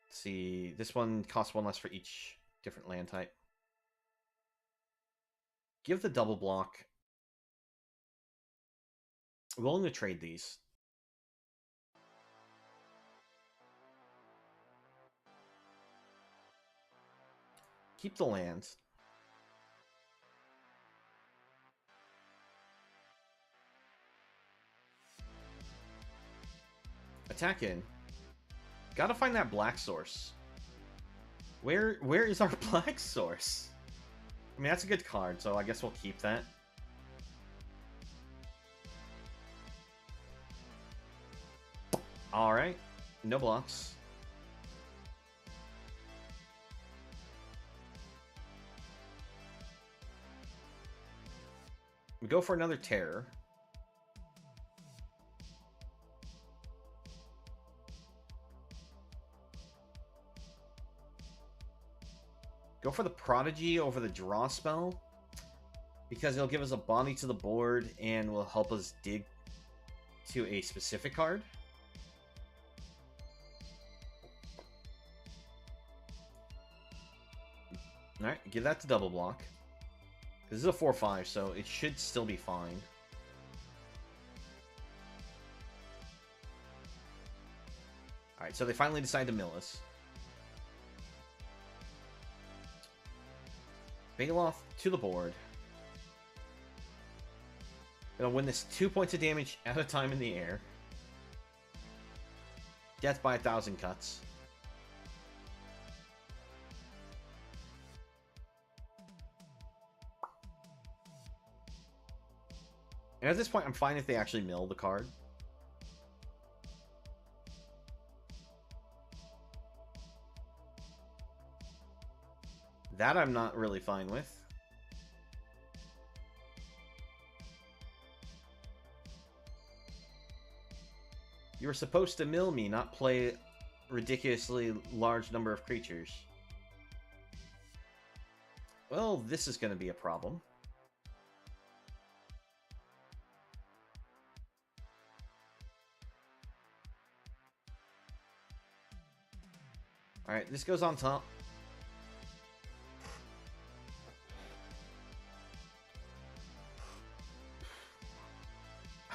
Let's see, this one costs one less for each different land type. Give the double block. Willing to trade these. Keep the lands. Attack in. Gotta find that black source. Where is our black source? I mean, that's a good card, so I guess we'll keep that. Alright. No blocks. We go for another terror. Go for the Prodigy over the draw spell, because it'll give us a body to the board and will help us dig to a specific card. Alright, give that to double block. This is a 4/5, so it should still be fine. Alright, so they finally decide to mill us. Baloth to the board. Gonna win this 2 points of damage at a time in the air. Death by 1,000 cuts. And at this point, I'm fine if they actually mill the card. That I'm not really fine with. You were supposed to mill me, not play a ridiculously large number of creatures. Well, this is going to be a problem. Alright, this goes on top.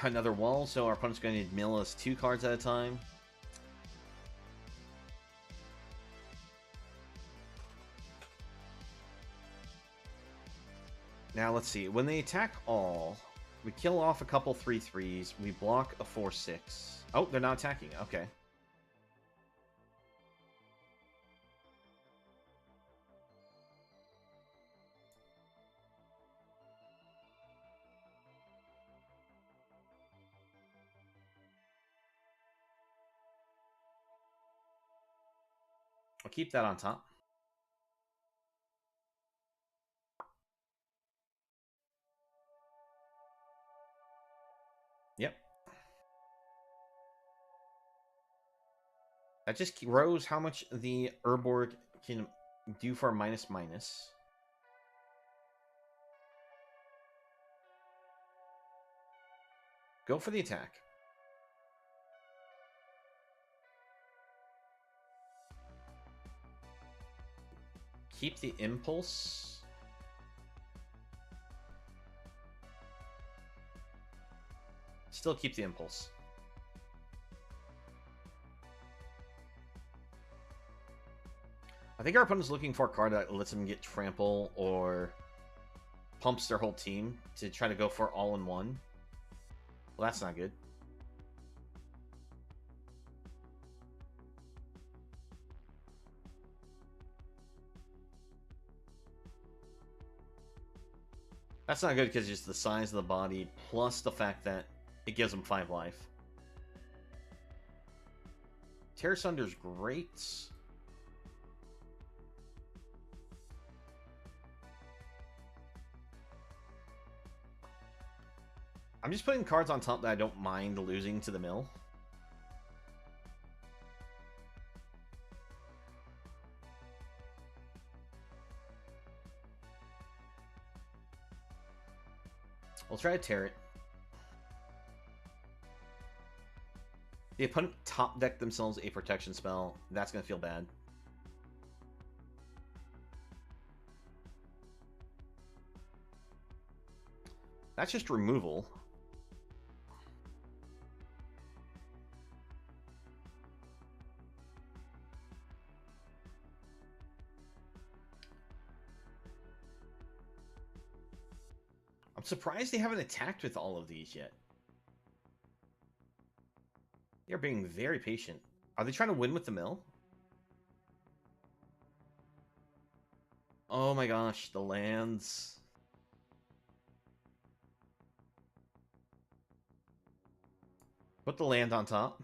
Another wall, so our opponent's going to mill us 2 cards at a time. Now, let's see. When they attack all, we kill off a couple 3/3s. We block a 4/6. Oh, they're not attacking. Okay. I'll keep that on top. That just rose how much the Urborg can do for a minus. Go for the attack. Keep the impulse. Still keep the impulse. I think our opponent's looking for a card that lets them get trample or pumps their whole team to try to go for all-in-one. Well, that's not good. That's not good because just the size of the body plus the fact that it gives them 5 life. Tear Sunder's great. I'm just putting cards on top that I don't mind losing to the mill. We'll try to tear it. The opponent top decked themselves a protection spell. That's going to feel bad. That's just removal. I'm surprised they haven't attacked with all of these yet. They're being very patient. Are they trying to win with the mill? Oh my gosh, the lands. Put the land on top.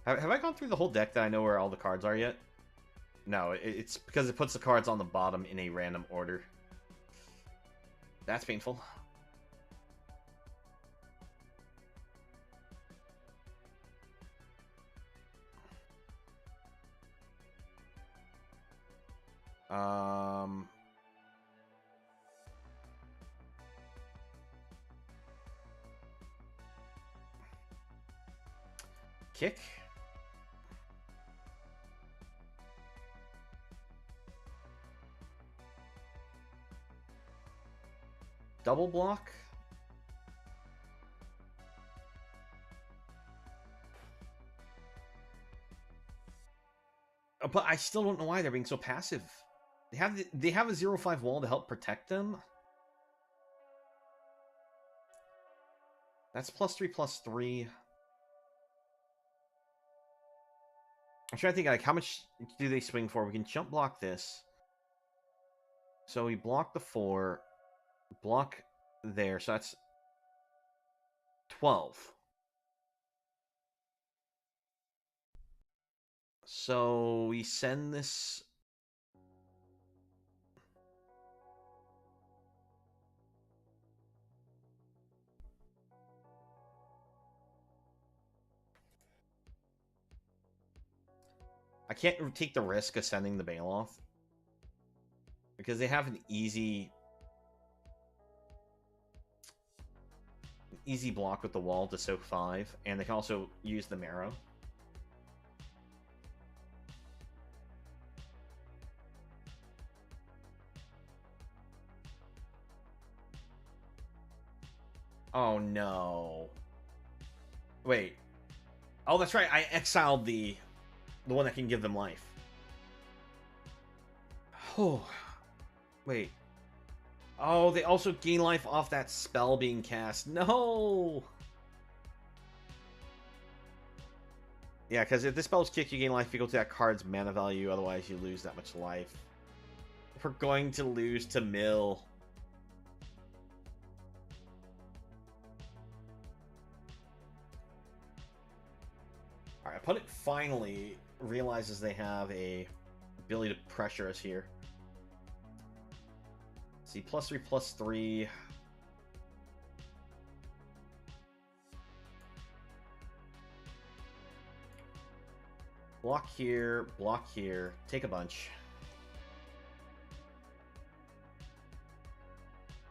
Have I gone through the whole deck that I know where all the cards are yet? No, it's because it puts the cards on the bottom in a random order. That's painful. Kick. Double block. But I still don't know why they're being so passive. They have a 0/5 wall to help protect them. That's +3/+3. I'm trying to think like how much do they swing for? We can jump block this. So we block the 4, block there, so that's 12. So we send this. I can't take the risk of sending the Bailoff because they have an easy block with the wall to soak 5, and they can also use the Marrow. Oh no. Wait. Oh, that's right. I exiled the one that can give them life. Oh. Wait. Oh, they also gain life off that spell being cast. No! Yeah, because if this spell's kick, you gain life equal to that card's mana value. Otherwise, you lose that much life. We're going to lose to Mill. Alright, opponent finally realizes they have a ability to pressure us here. See, +3/+3. block here, take a bunch.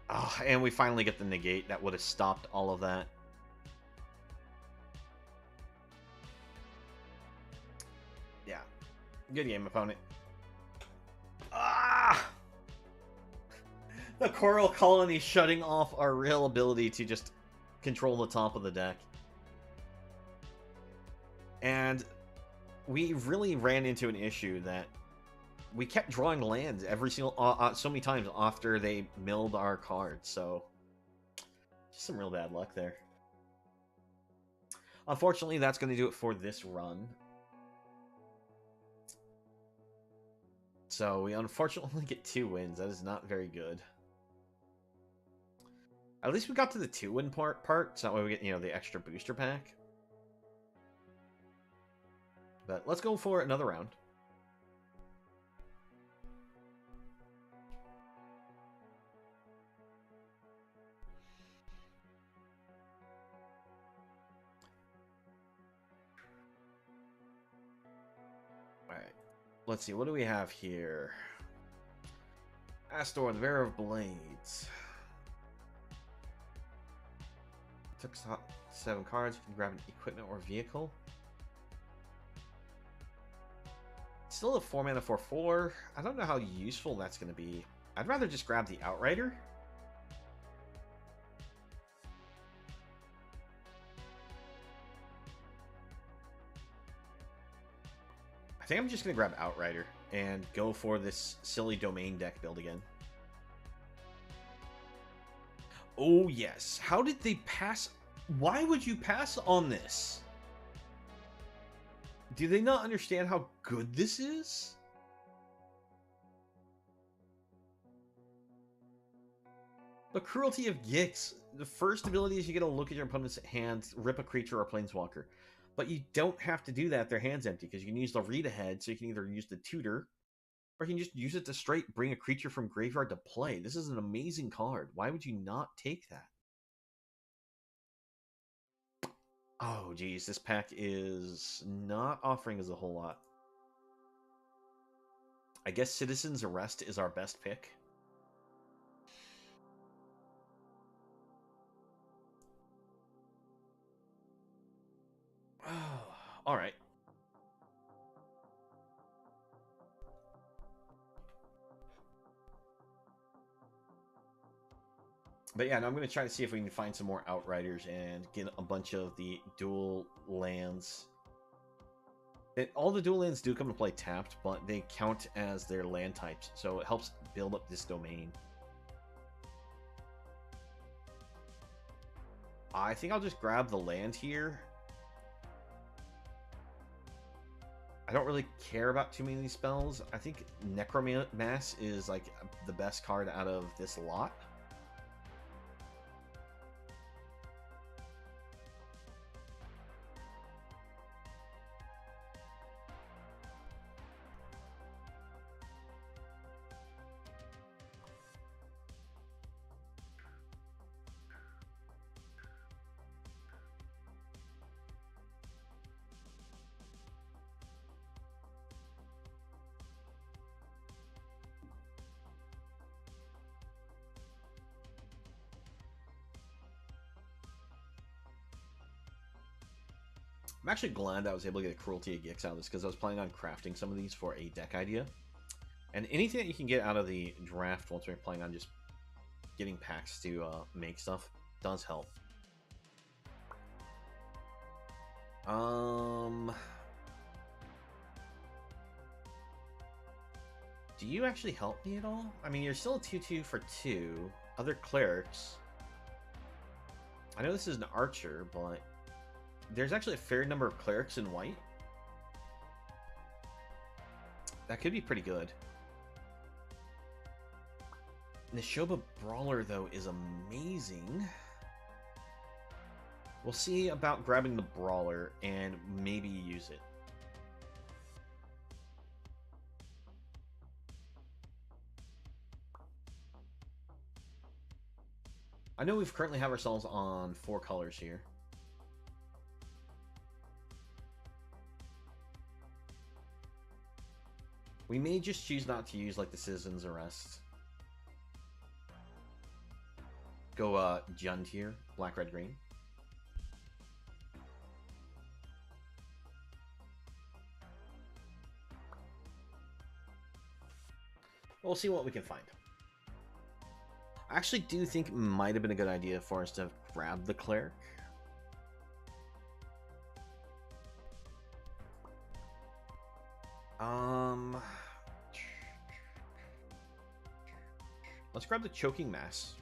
Ah, and we finally get the negate that would have stopped all of that. Yeah. Good game, opponent. Ah! The Coral Colony shutting off our real ability to just control the top of the deck. And we really ran into an issue that we kept drawing lands every single so many times after they milled our cards, so just some real bad luck there. Unfortunately, that's going to do it for this run. So we unfortunately only get 2 wins. That is not very good. At least we got to the 2-win part, so that way we get, you know, the extra booster pack. But let's go for another round. Alright. Let's see, what do we have here? Astor, the Bearer of Blades. Took 7 cards. You can grab an equipment or vehicle. Still a 4-mana 4/4. I don't know how useful that's going to be. I'd rather just grab the Outrider. I think I'm just going to grab Outrider and go for this silly domain deck build again. Oh, yes. How did they pass? Why would you pass on this? Do they not understand how good this is? The Cruelty of Gix. The first ability is you get a look at your opponent's hand, rip a creature or a planeswalker. But you don't have to do that if their hand's empty, because you can use the read ahead, so you can either use the tutor, or you can just use it to straight bring a creature from graveyard to play. This is an amazing card. Why would you not take that? Oh, geez, this pack is not offering us a whole lot. I guess Citizen's Arrest is our best pick. Oh, all right. But yeah, no, I'm going to try to see if we can find some more Outriders and get a bunch of the dual lands. All the dual lands do come to play tapped, but they count as their land types, so it helps build up this domain. I think I'll just grab the land here. I don't really care about too many of these spells. I think Necromass is like the best card out of this lot. I'm actually glad I was able to get a Cruelty of Gix out of this, because I was planning on crafting some of these for a deck idea. And anything that you can get out of the draft once we're planning on just getting packs to make stuff does help. Do you actually help me at all? I mean, you're still a 2/2 for 2. Other clerics. I know this is an archer, but there's actually a fair number of clerics in white. That could be pretty good. Nishoba Brawler, though, is amazing. We'll see about grabbing the Brawler and maybe use it. I know we've currently have ourselves on 4 colors here. We may just choose not to use like the citizen's arrest. Go Jund here, black, red, green. We'll see what we can find. I actually do think it might have been a good idea for us to grab the cleric. Let's grab the choking mass.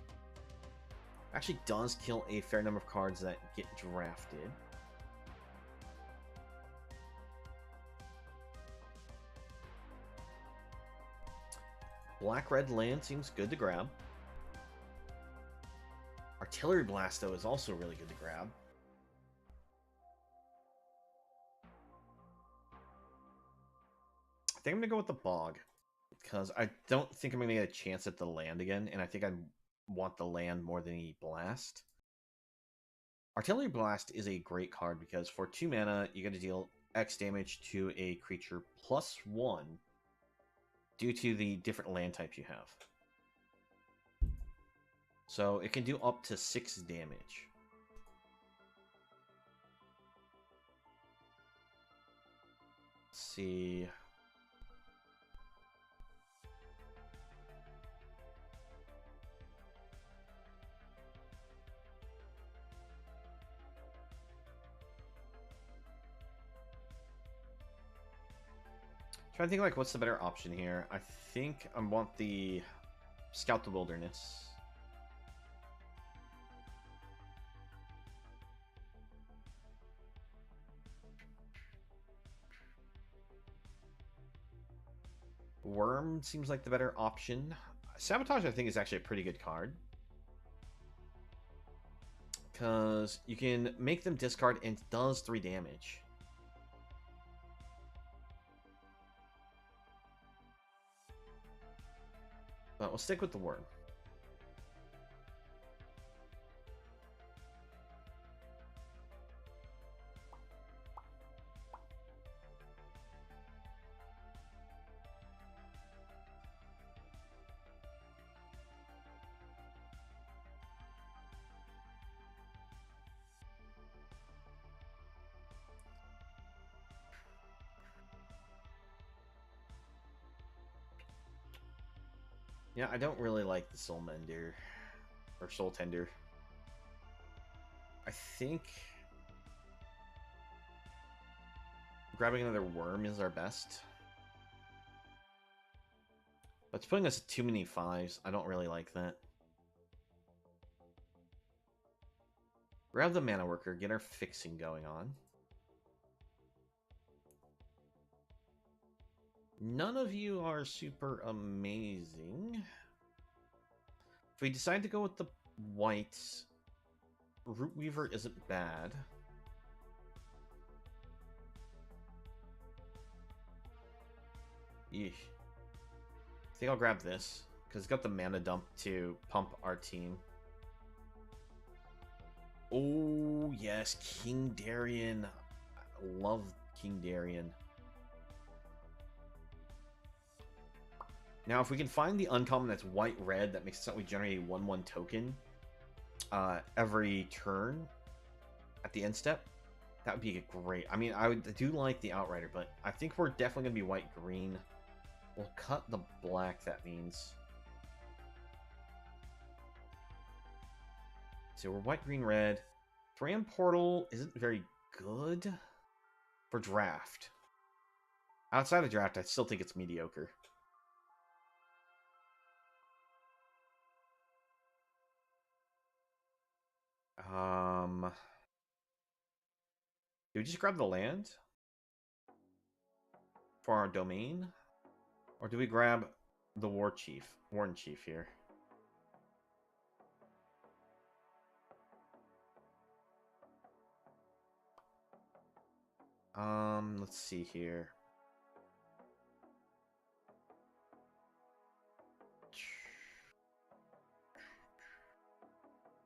Actually does kill a fair number of cards that get drafted. Black-red land seems good to grab. Artillery Blast, though, is also really good to grab. I think I'm going to go with the Bog, because I don't think I'm going to get a chance at the land again, and I think I want the land more than the Blast. Artillery Blast is a great card, because for 2 mana, you get to deal X damage to a creature +1 due to the different land types you have. So it can do up to 6 damage. Let's see. Trying to think like what's the better option here. I think I want the Scout the Wilderness. Worm seems like the better option. Sabotage, I think, is actually a pretty good card. Because you can make them discard and it does 3 damage. But we'll stick with the Worm. Yeah, I don't really like the Soul Mender or Soul Tender. I think grabbing another Worm is our best. But it's putting us at too many 5s. I don't really like that. Grab the Mana Worker, get our fixing going on. None of you are super amazing. If we decide to go with the whites, Root Weaver isn't bad. Eesh. I think I'll grab this, because it's got the mana dump to pump our team. Oh, yes, King Darien. I love King Darien. Now, if we can find the uncommon that's white-red, that makes it so we generate a 1/1 token every turn at the end step, that would be great. I mean, I do like the Outrider, but I think we're definitely going to be white-green. We'll cut the black, that means. So we're white, green, red. Thran Portal isn't very good for draft. Outside of draft, I still think it's mediocre. Do we just grab the land for our domain? Or do we grab the Warden Chief here? Let's see here.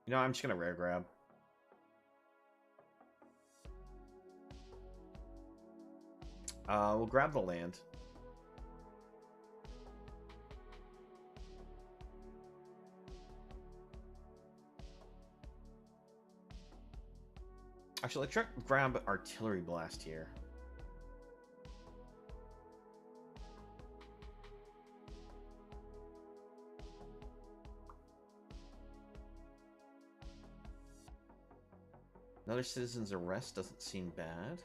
You know, I'm just gonna rare grab. We'll grab the land. Actually, let's try to grab Artillery Blast here. Another citizen's arrest doesn't seem bad.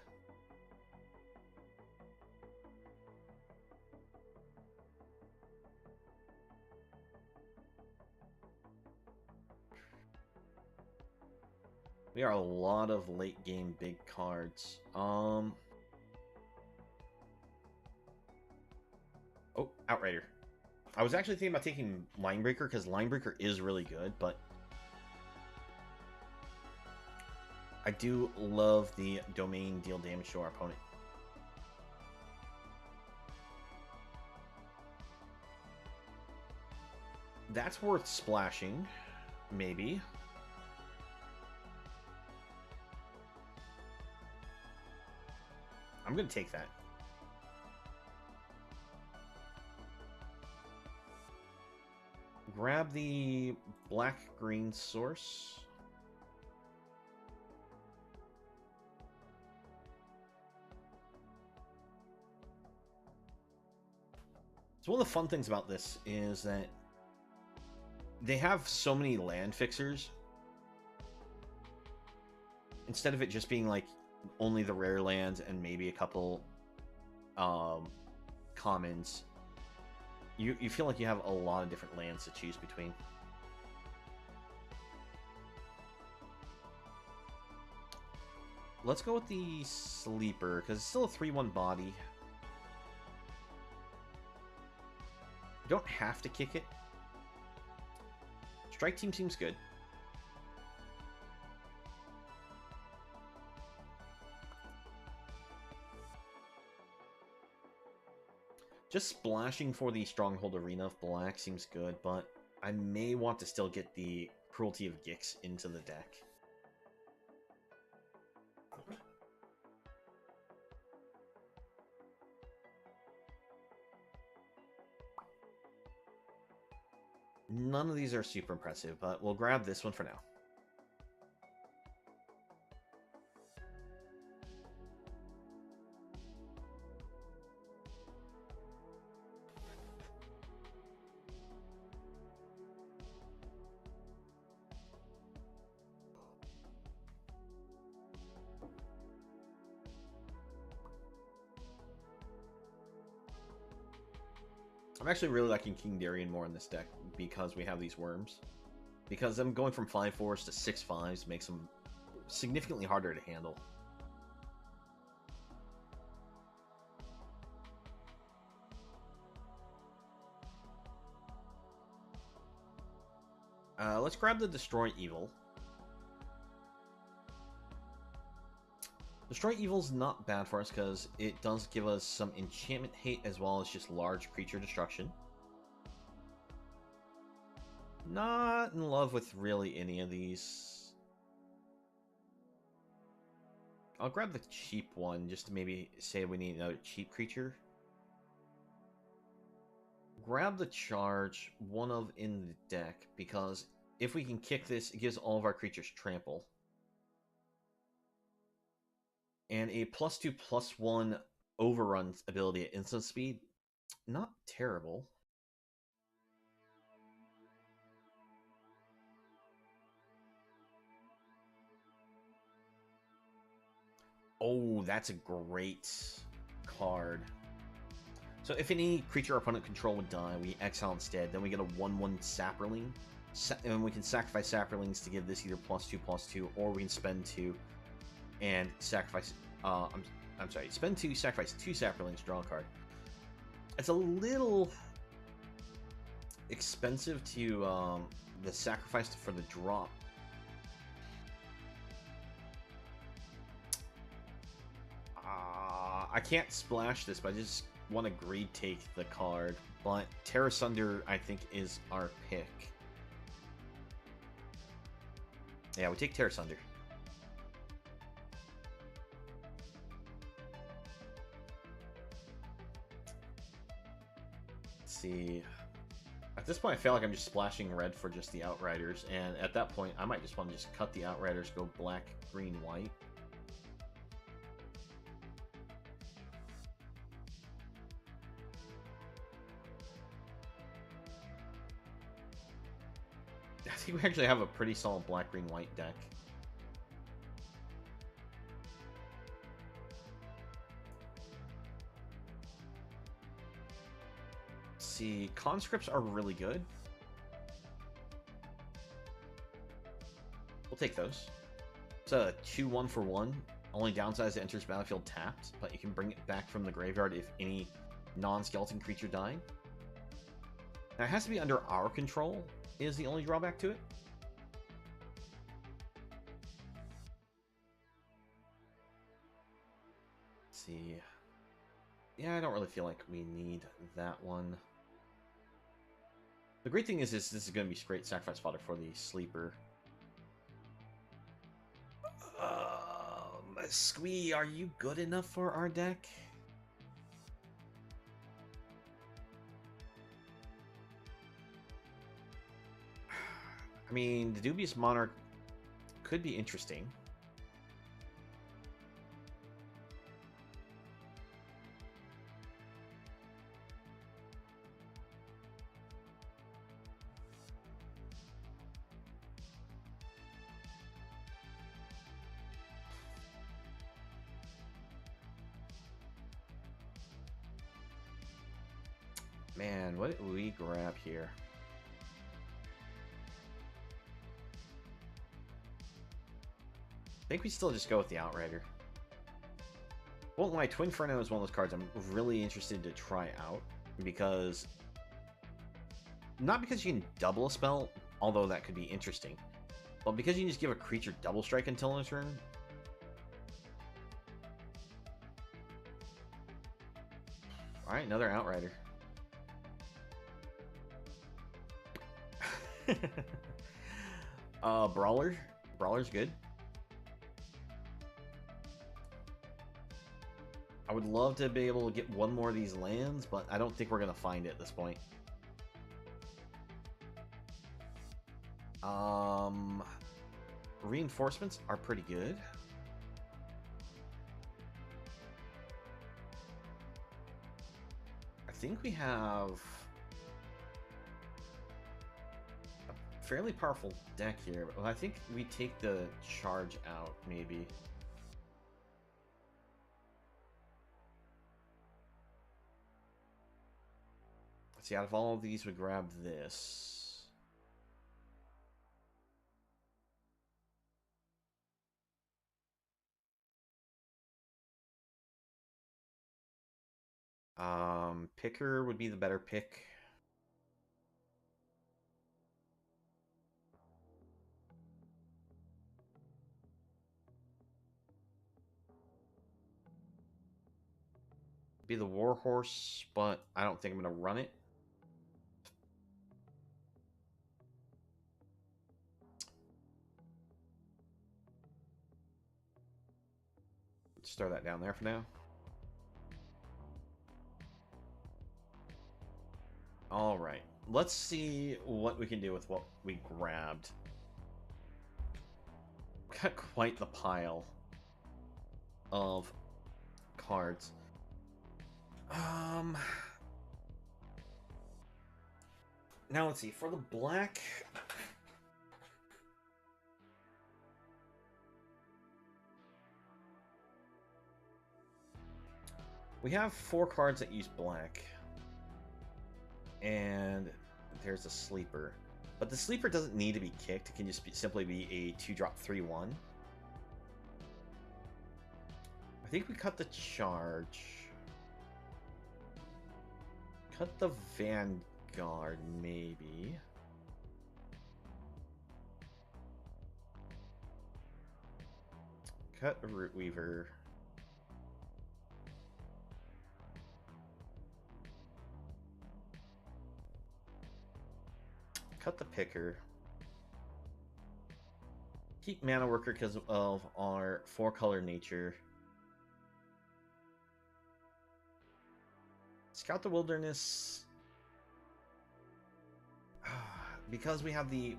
We are a lot of late game big cards. Oh, Outrider. I was actually thinking about taking Linebreaker because Linebreaker is really good, but I do love the domain deal damage to our opponent. That's worth splashing, maybe. I'm going to take that. Grab the black-green source. So one of the fun things about this is that they have so many land fixers. Instead of it just being like only the rare lands and maybe a couple commons, you feel like you have a lot of different lands to choose between. Let's go with the Sleeper, because it's still a 3/1 body. You don't have to kick it. Strike Team seems good. Just splashing for the Stronghold Arena of Black seems good, but I may want to still get the Cruelty of Gix into the deck. None of these are super impressive, but we'll grab this one for now. I'm actually really liking King Darien more in this deck because we have these worms. Because them going from 5/4s to 6/5s makes them significantly harder to handle. Let's grab the Destroy Evil. Destroy Evil's not bad for us because it does give us some enchantment hate as well as just large creature destruction. Not in love with really any of these. I'll grab the cheap one just to maybe say we need another cheap creature. Grab the charge, one of in the deck, because if we can kick this, it gives all of our creatures trample. And a +2/+1 overrun ability at instant speed, not terrible. Oh, that's a great card. So if any creature our opponent control would die, we exile instead. Then we get a 1/1 Saproling. And we can sacrifice Saprolings to give this either +2/+2, or we can spend 2 and sacrifice... I'm sorry, spend 2, sacrifice 2 Saprolings, draw a card. It's a little expensive to the sacrifice for the drop. I can't splash this, but I just want to greed take the card. But Terra Sunder, I think, is our pick. Yeah, we take Terra Sunder. Let's see. At this point, I feel like I'm just splashing red for just the Outriders, and at that point, I might just want to just cut the Outriders, go black, green, white. think we actually have a pretty solid black, green, white deck. Let's see, conscripts are really good. We'll take those. It's a 2-1 for 1. Only downside is it enters battlefield tapped, but you can bring it back from the graveyard if any non-skeleton creature died. Now, it has to be under our control, is the only drawback to it. Let's see. Yeah, I don't really feel like we need that one. The great thing is this is going to be great sacrifice fodder for the sleeper. Squee, are you good enough for our deck? I mean, the Dubious Monarch could be interesting. Man, what did we grab here? I think we still just go with the Outrider. Won't lie, Twin Inferno is one of those cards I'm really interested to try out. Because... not because you can double a spell, although that could be interesting. But because you can just give a creature double strike until a turn. Alright, another Outrider. Brawler. Brawler's good. I would love to be able to get one more of these lands, but I don't think we're going to find it at this point. Reinforcements are pretty good. I think we have a fairly powerful deck here, but I think we take the charge out, maybe. Let's see, out of all of these, we grab this. Picker would be the better pick. Be the Warhorse, but I don't think I'm going to run it. Let's throw that down there for now. Alright, let's see what we can do with what we grabbed. Got quite the pile of cards. Now let's see, for the black... we have 4 cards that use black. And there's a sleeper. But the sleeper doesn't need to be kicked. It can just simply be a 2-drop 3-1. I think we cut the charge. Cut the Vanguard, maybe. Cut a Root Weaver. Cut the Picker. Keep Mana Worker because of our 4-color nature. Scout the Wilderness. Because we have the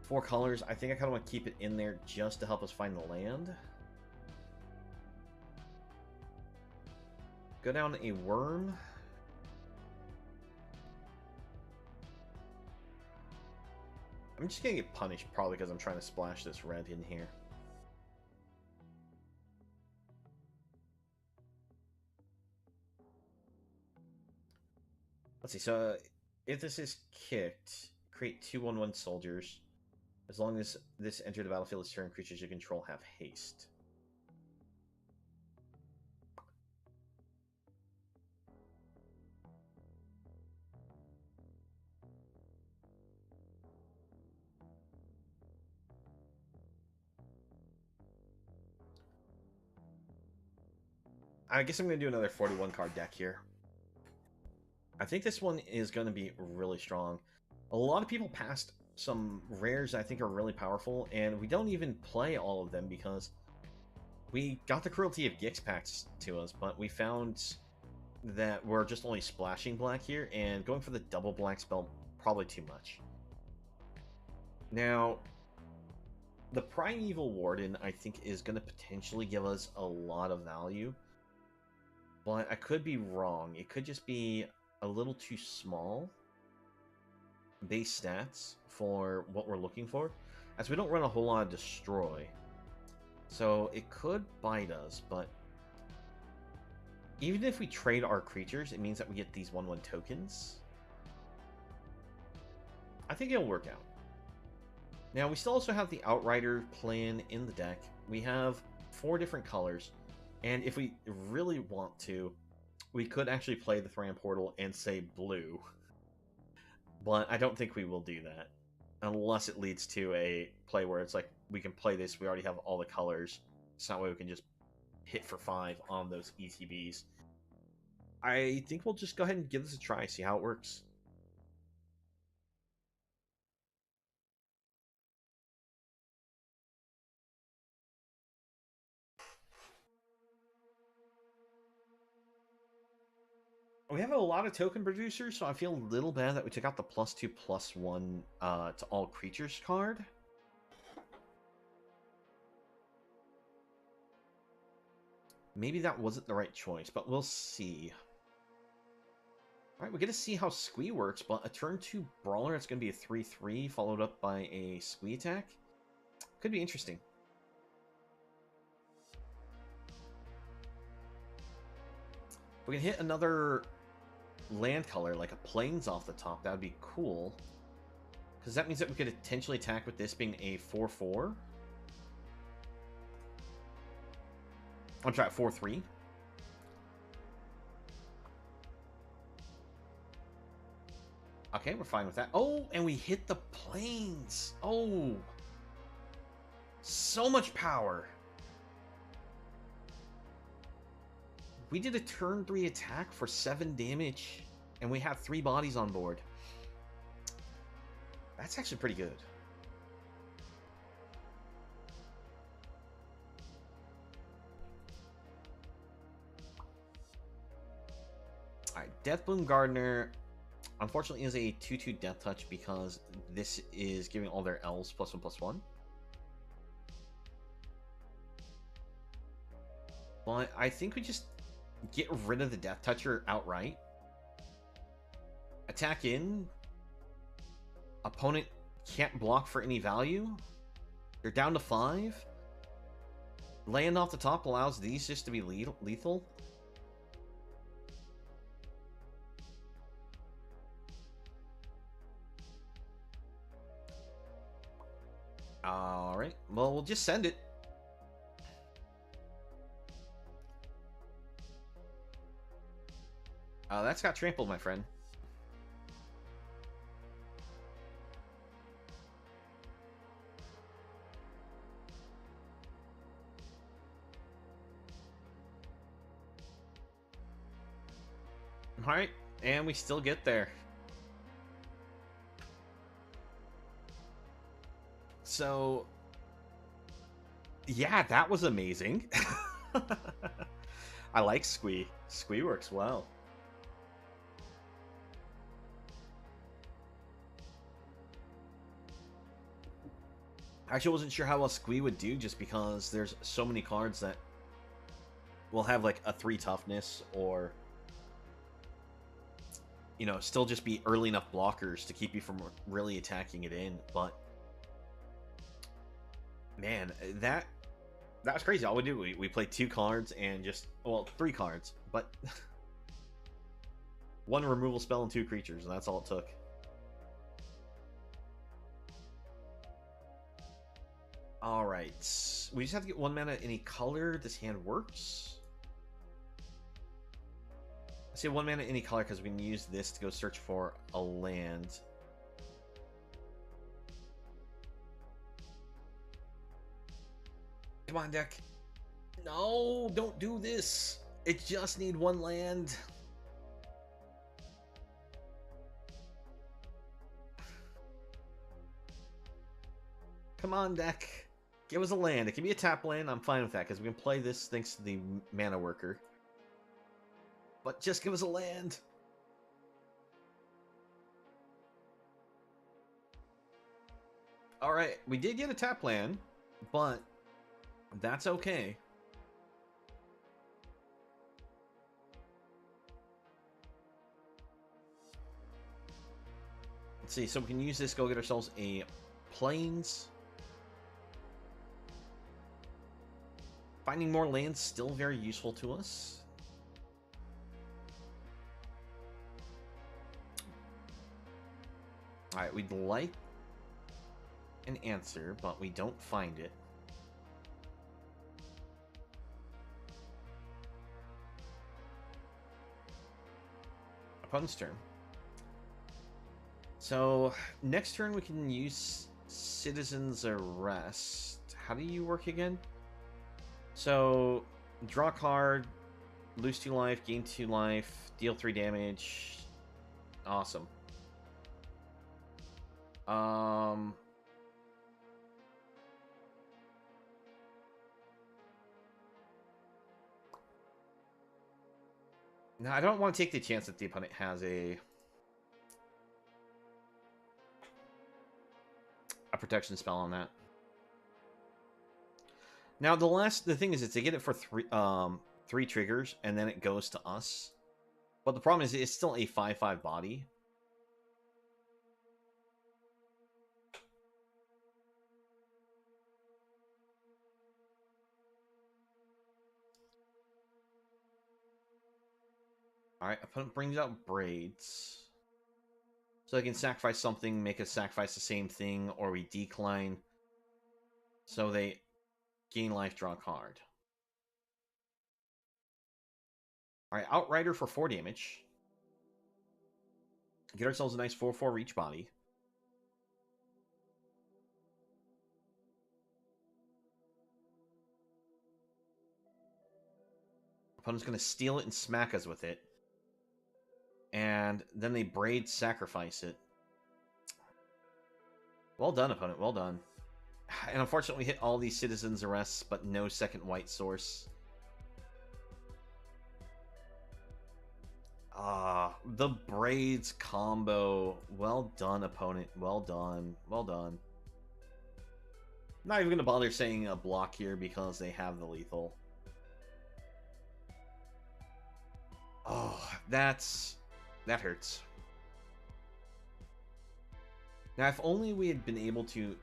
4 colors, I think I kind of want to keep it in there just to help us find the land. Go down a Worm. I'm just gonna get punished probably because I'm trying to splash this red in here. Let's see, so if this is kicked, create 2/1/1 soldiers. As long as this enter the battlefield this turn, creatures you control have haste. I guess I'm going to do another 41 card deck here. I think this one is going to be really strong. A lot of people passed some rares I think are really powerful, and we don't even play all of them because we got the Cruelty of Gix packs to us, but we found that we're just only splashing black here, and going for the double black spell, probably too much. Now, the Primeval Warden, I think, is going to potentially give us a lot of value, but I could be wrong. It could just be a little too small base stats for what we're looking for, as we don't run a whole lot of destroy. So it could bite us, but even if we trade our creatures, it means that we get these 1/1 tokens. I think it'll work out. Now, we still also have the Outrider plan in the deck. We have 4 different colors, and if we really want to, we could actually play the Thran Portal and say blue. But I don't think we will do that, unless it leads to a play where it's like, we can play this, we already have all the colors, so that way we can just hit for 5 on those ETBs. I think we'll just go ahead and give this a try, see how it works. We have a lot of token producers, so I feel a little bad that we took out the +2/+1 to all creatures card. Maybe that wasn't the right choice, but we'll see. Alright, we get to see how Squee works, but a turn 2 Brawler, it's going to be a 3/3, followed up by a Squee attack. Could be interesting. If we can hit another land color, like a Plains off the top, that would be cool. Because that means that we could potentially attack with this being a 4/4. I'm sorry, 4/3. Okay, we're fine with that. Oh, and we hit the Plains. Oh. So much power. We did a turn 3 attack for 7 damage, and we have 3 bodies on board. That's actually pretty good. Alright, Deathbloom Gardener, unfortunately, is a 2/2 Death Touch because this is giving all their elves +1/+1. But I think we just get rid of the Death Toucher outright. Attack in. Opponent can't block for any value. You're down to 5. Land off the top allows these just to be lethal. Alright, well, we'll just send it. That's got trampled, my friend. Alright, and we still get there. So, yeah, that was amazing. I like Squee. Squee works well. I actually wasn't sure how well Squee would do, just because there's so many cards that will have like a 3 toughness, or you know, still just be early enough blockers to keep you from really attacking it in. But Man, that was crazy. All we did, we played 2 cards and just, well, 3 cards, but one removal spell and 2 creatures, and that's all it took. Alright, we just have to get 1 mana any color. This hand works. I say 1 mana any color because we can use this to go search for a land. Come on, deck. No, don't do this. It just need 1 land. Come on, deck. Give us a land. It can be a tap land. I'm fine with that because we can play this thanks to the mana worker. But just give us a land. Alright, we did get a tap land, but that's okay. Let's see, so we can use this, go get ourselves a plains. Finding more land's still very useful to us. Alright, we'd like an answer, but we don't find it. Opponent's turn. So, next turn we can use Citizen's Arrest. How do you work again? So, draw a card, lose 2 life, gain 2 life, deal 3 damage. Awesome. Now, I don't want to take the chance that the opponent has a protection spell on that. Now, the thing is, they get it for 3 triggers, and then it goes to us. But the problem is, it's still a 5/5 body. Alright, opponent brings out Braids. So they can sacrifice something, make us sacrifice the same thing, or we decline. So they gain life, draw a card. Alright, Outrider for 4 damage. Get ourselves a nice 4/4 reach body. Opponent's going to steal it and smack us with it. And then they Braid sacrifice it. Well done, opponent. Well done. And unfortunately, we hit all these Citizen's Arrests, but no second white source. The Braids combo. Well done, opponent. Well done. Well done. Not even going to bother saying a block here because they have the lethal. Oh, that hurts. Now, if only we had been able to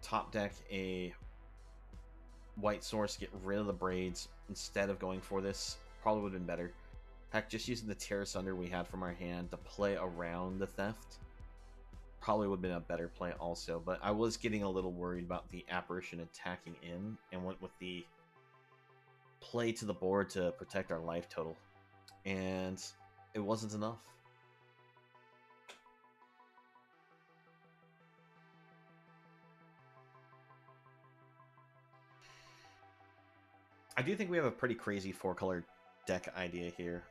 top deck a white source, get rid of the Braids instead of going for this, probably would have been better. Heck, just using the Tear Asunder we had from our hand to play around the theft probably would have been a better play also, but I was getting a little worried about the Apparition attacking in and went with the play to the board to protect our life total. And it wasn't enough. I do think we have a pretty crazy 4-color deck idea here.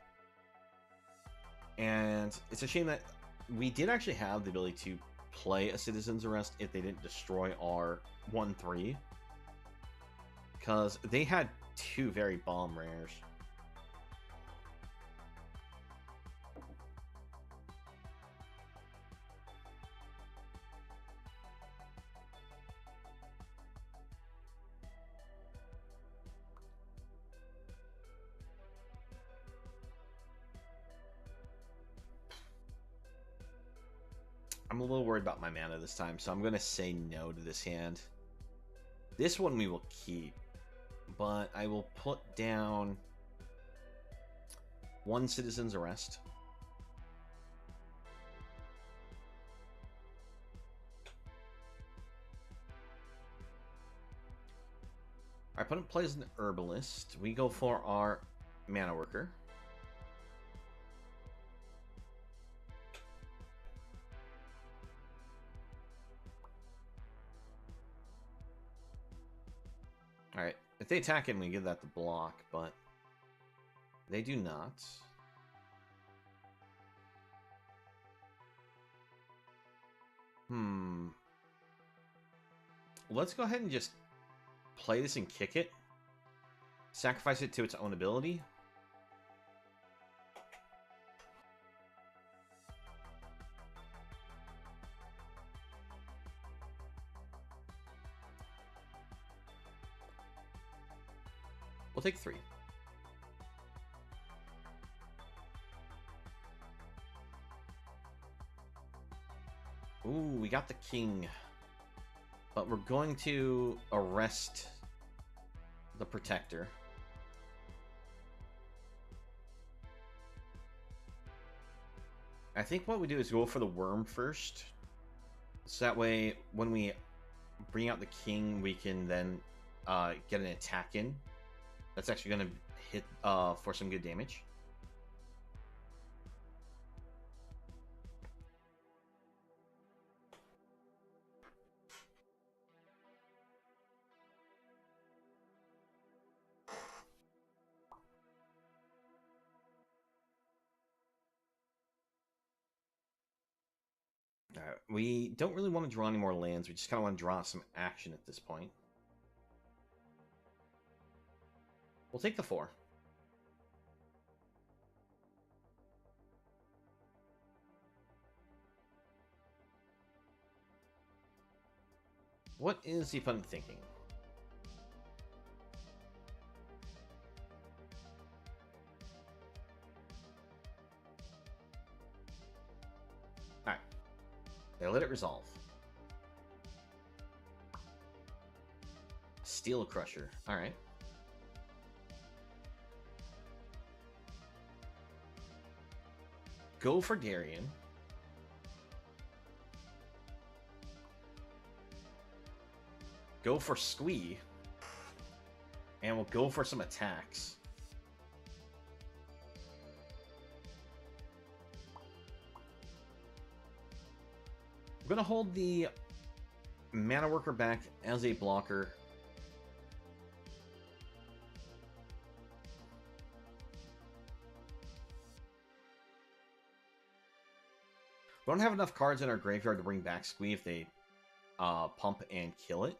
And it's a shame that we did actually have the ability to play a Citizen's Arrest if they didn't destroy our 1/3. Because they had 2 very bomb rares. I'm a little worried about my mana this time, so I'm going to say no to this hand. This one we will keep, but I will put down 1 citizen's arrest. Our opponent plays an herbalist. We go for our mana worker. Alright, if they attack him, we give that the block, but they do not. Let's go ahead and just play this and kick it. Sacrifice it to its own ability. We'll take 3. Ooh, we got the king. But we're going to arrest the protector. I think what we do is go for the worm first. So that way, when we bring out the king, we can then get an attack in. That's actually going to hit for some good damage. We don't really want to draw any more lands. We just kind of want to draw some action at this point. We'll take the 4. What is the opponent thinking? Alright. They let it resolve. Steel Crusher. Alright. Go for Darian. Go for Squee. And we'll go for some attacks. We're going to hold the Mana Worker back as a blocker. We don't have enough cards in our graveyard to bring back Squee if they pump and kill it.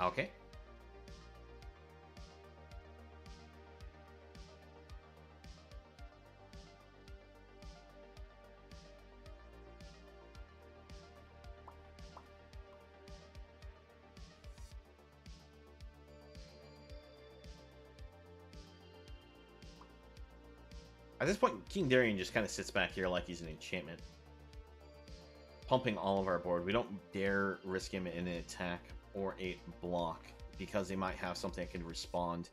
Okay. At this point, King Darian just kind of sits back here like he's an enchantment. Pumping all of our board. We don't dare risk him in an attack or a block because they might have something that can respond.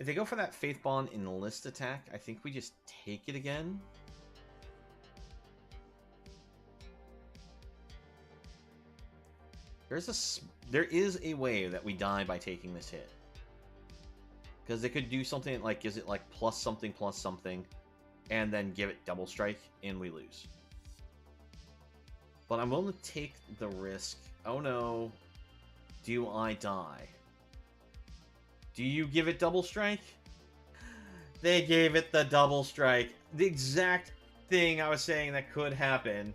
If they go for that Faith Bond Enlist attack, I think we just take it again. There is a way that we die by taking this hit. Because they could do something like, gives it like plus something, and then give it double strike, and we lose. But I'm willing to take the risk. Oh no. Do I die? Do you give it double strike? They gave it the double strike. The exact thing I was saying that could happen.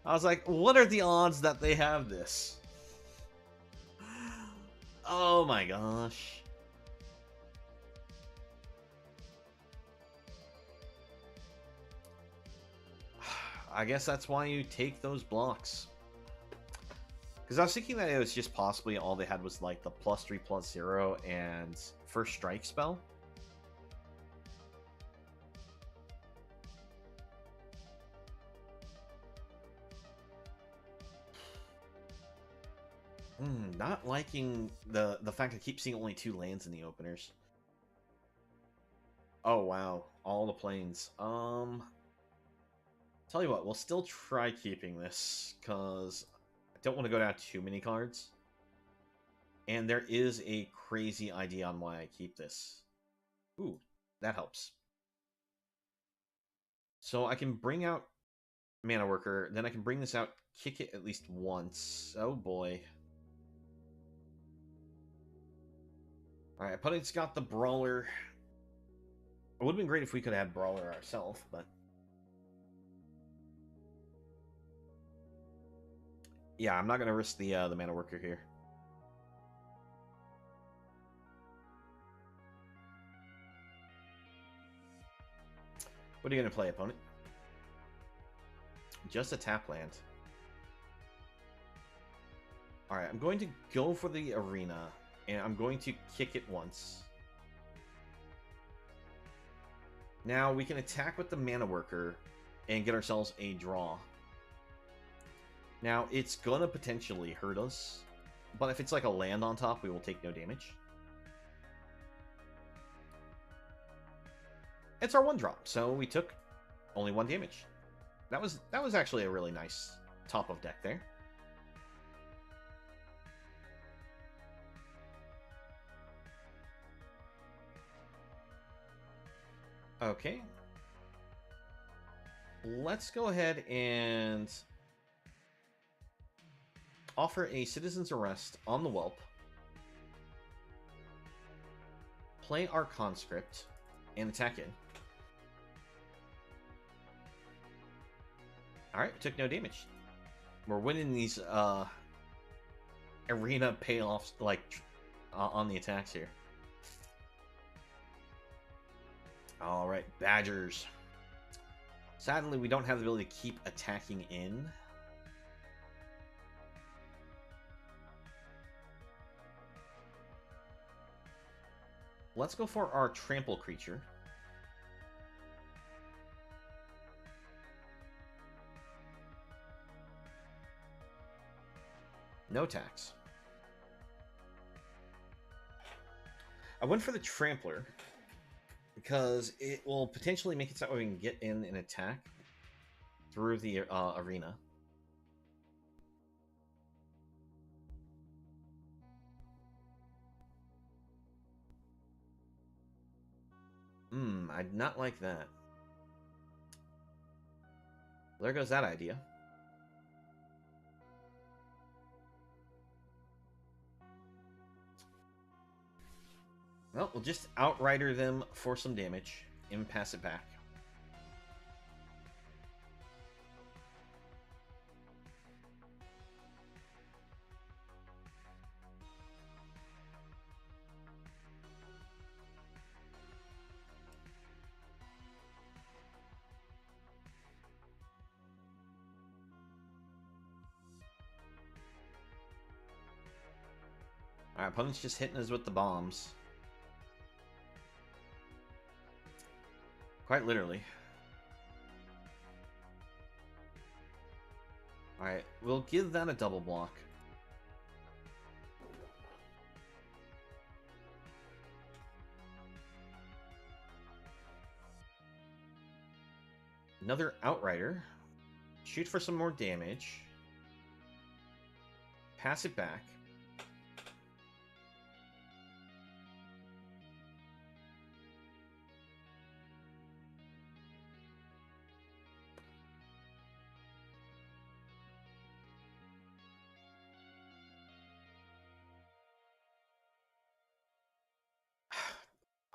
I was like, what are the odds that they have this? Oh my gosh. I guess that's why you take those blocks. Because I was thinking that it was just possibly all they had was like the +3/+0 and first strike spell. Not liking the fact I keep seeing only 2 lands in the openers. Oh wow, all the planes. Tell you what, we'll still try keeping this because I don't want to go down too many cards. And there is a crazy idea on why I keep this. Ooh, that helps. So I can bring out Mana Worker, then I can bring this out, kick it at least once. Oh boy. Alright, opponent's got the Brawler. It would have been great if we could have had Brawler ourselves, but... yeah, I'm not going to risk the Mana Worker here. What are you going to play, opponent? Just a tap land. Alright, I'm going to go for the Arena, and I'm going to kick it once. Now, we can attack with the Mana Worker and get ourselves a draw. Now, it's gonna potentially hurt us, but if it's like a land on top, we will take no damage. It's our 1-drop, so we took only 1 damage. That was actually a really nice top of deck there. Okay. Let's go ahead and offer a Citizen's Arrest on the Whelp. Play our Conscript and attack in. Alright, took no damage. We're winning these arena payoffs like on the attacks here. Alright, Badgers. Sadly, we don't have the ability to keep attacking in. Let's go for our Trample creature. No tax. I went for the Trampler because it will potentially make it so we can get in and attack through the arena. I'd not like that. There goes that idea. Well, we'll just outrider them for some damage and pass it back. Our opponent's just hitting us with the bombs. Quite literally. Alright, we'll give that a double block. Another Outrider. Shoot for some more damage. Pass it back.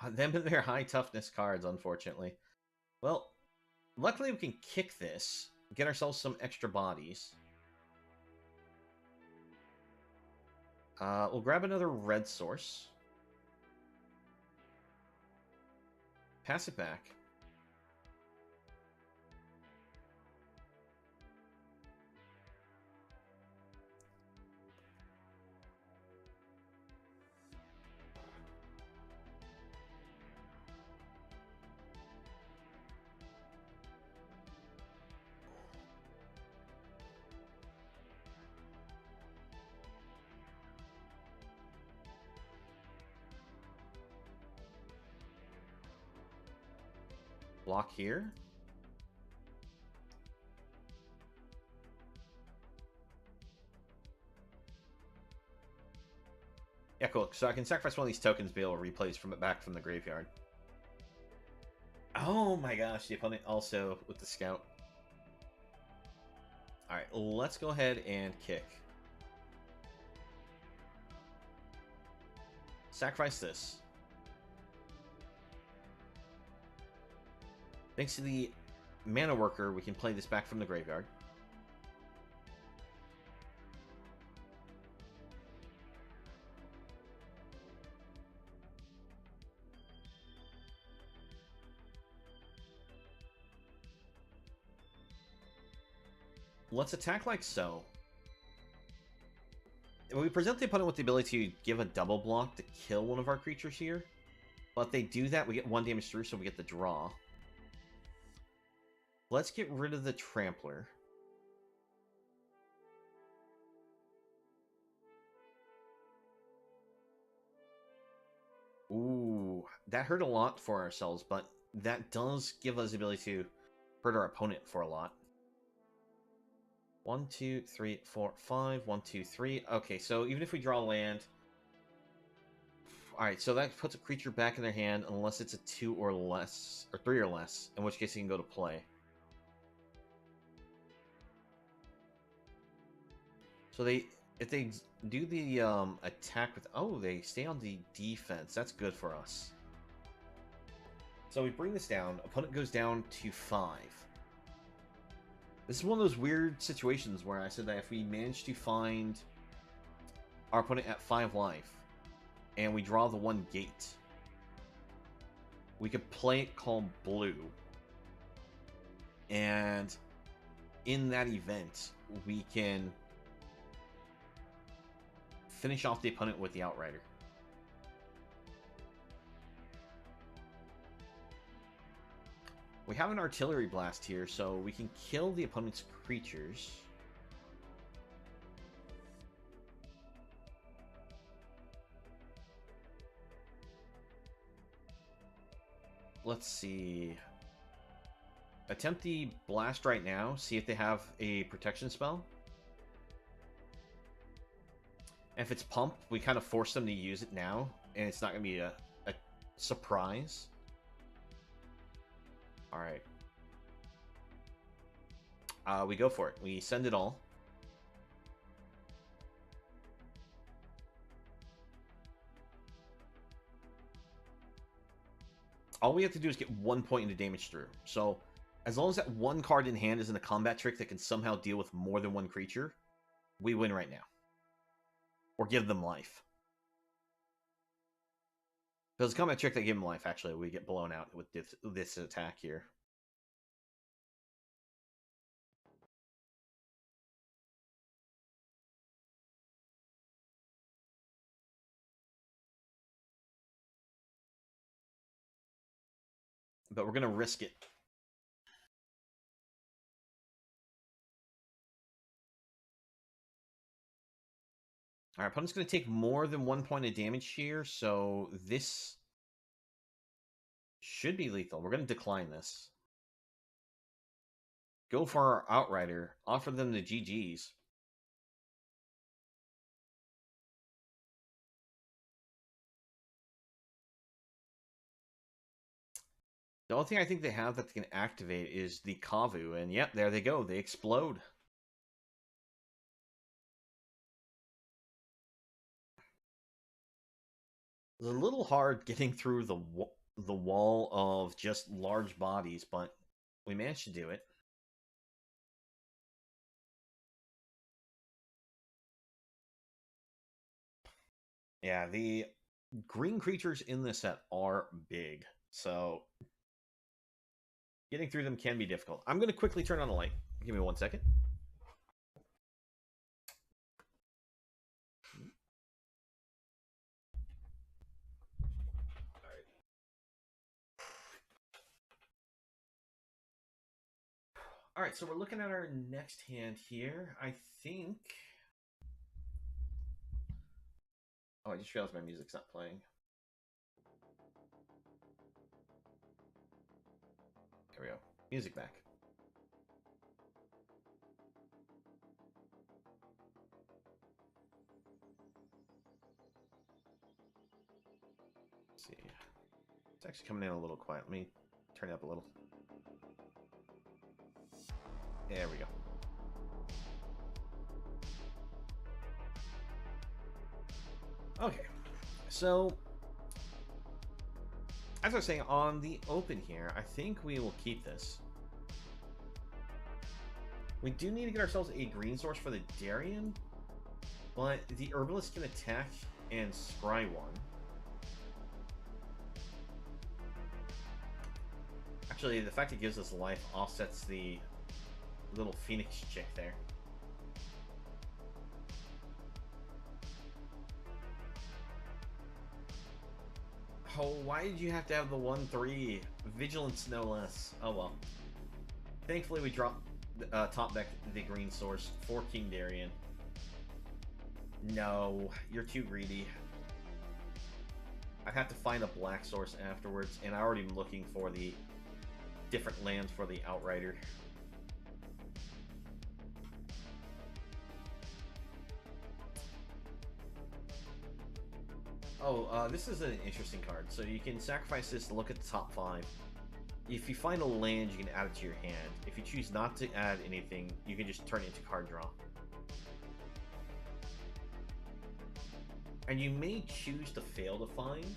Them and their high toughness cards, unfortunately. Well, luckily we can kick this, get ourselves some extra bodies. We'll grab another red source. Pass it back. Block here. Yeah, cool. So I can sacrifice one of these tokens to be able to replace from it back from the graveyard. Oh my gosh, the opponent also with the scout. Alright, let's go ahead and kick. Sacrifice this. Thanks to the mana worker, we can play this back from the graveyard. Let's attack like so. We present the opponent with the ability to give a double block to kill one of our creatures here. But if they do that, we get 1 damage through, so we get the draw. Let's get rid of the Trampler. Ooh, that hurt a lot for ourselves, but that does give us the ability to hurt our opponent for a lot. 1, 2, 3, 4, 5. 1, 2, 3. Okay, so even if we draw land... Alright, so that puts a creature back in their hand unless it's a 2 or less, or 3 or less, in which case you can go to play. So if they do the attack with... Oh, they stay on the defense. That's good for us. So we bring this down. Opponent goes down to 5. This is one of those weird situations where I said that if we manage to find our opponent at 5 life, and we draw the 1 gate, we could play it called blue. And in that event, we can finish off the opponent with the Outrider. We have an artillery blast here, so we can kill the opponent's creatures. Let's see. Attempt the blast right now. See if they have a protection spell. And if it's pump, we kind of force them to use it now, and it's not going to be a surprise. Alright. We go for it. We send it all. All we have to do is get 1 point into damage through. So, as long as that 1 card in hand isn't a combat trick that can somehow deal with more than 1 creature, we win right now. Or give them life. Because a combat trick that give them life, actually, we get blown out with this attack here. But we're going to risk it. Our opponent's going to take more than 1 point of damage here, so this should be lethal. We're going to decline this. Go for our Outrider. Offer them the GGs. The only thing I think they have that they can activate is the Kavu, and yep, there they go. They explode. It's a little hard getting through the wall of just large bodies, but we managed to do it. Yeah, the green creatures in this set are big, so getting through them can be difficult. I'm going to quickly turn on the light. Give me 1 second. Alright, so we're looking at our next hand here. I think... Oh, I just realized my music's not playing. There we go. Music back. Let's see. It's actually coming in a little quiet. Let me turn it up a little. There we go. Okay, so as I was saying, on the open here, I think we will keep this. We do need to get ourselves a green source for the Darien, but the Herbalist can attack and scry one. Actually, the fact it gives us life offsets the little Phoenix chick there. Oh, why did you have to have the 1-3? Vigilance, no less. Oh well. Thankfully, we dropped top deck the green source for King Darien. No, you're too greedy. I'd have to find a black source afterwards, and I already am looking for the different lands for the Outrider. Oh, this is an interesting card. So you can sacrifice this to look at the top 5. If you find a land, you can add it to your hand. If you choose not to add anything, you can just turn it into card draw. And you may choose to fail to find.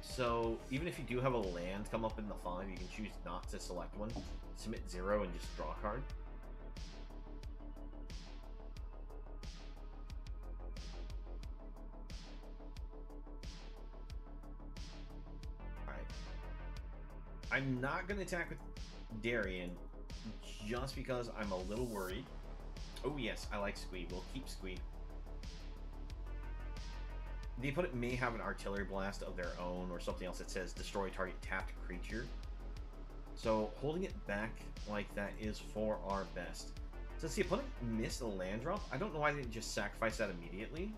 So even if you do have a land come up in the 5, you can choose not to select one, submit 0, and just draw a card. I'm not going to attack with Darien just because I'm a little worried. Oh yes, I like Squee. We'll keep Squee. The opponent may have an artillery blast of their own or something else that says destroy target tapped creature. So holding it back like that is for our best. Since the opponent missed a land drop, I don't know why they didn't just sacrifice that immediately.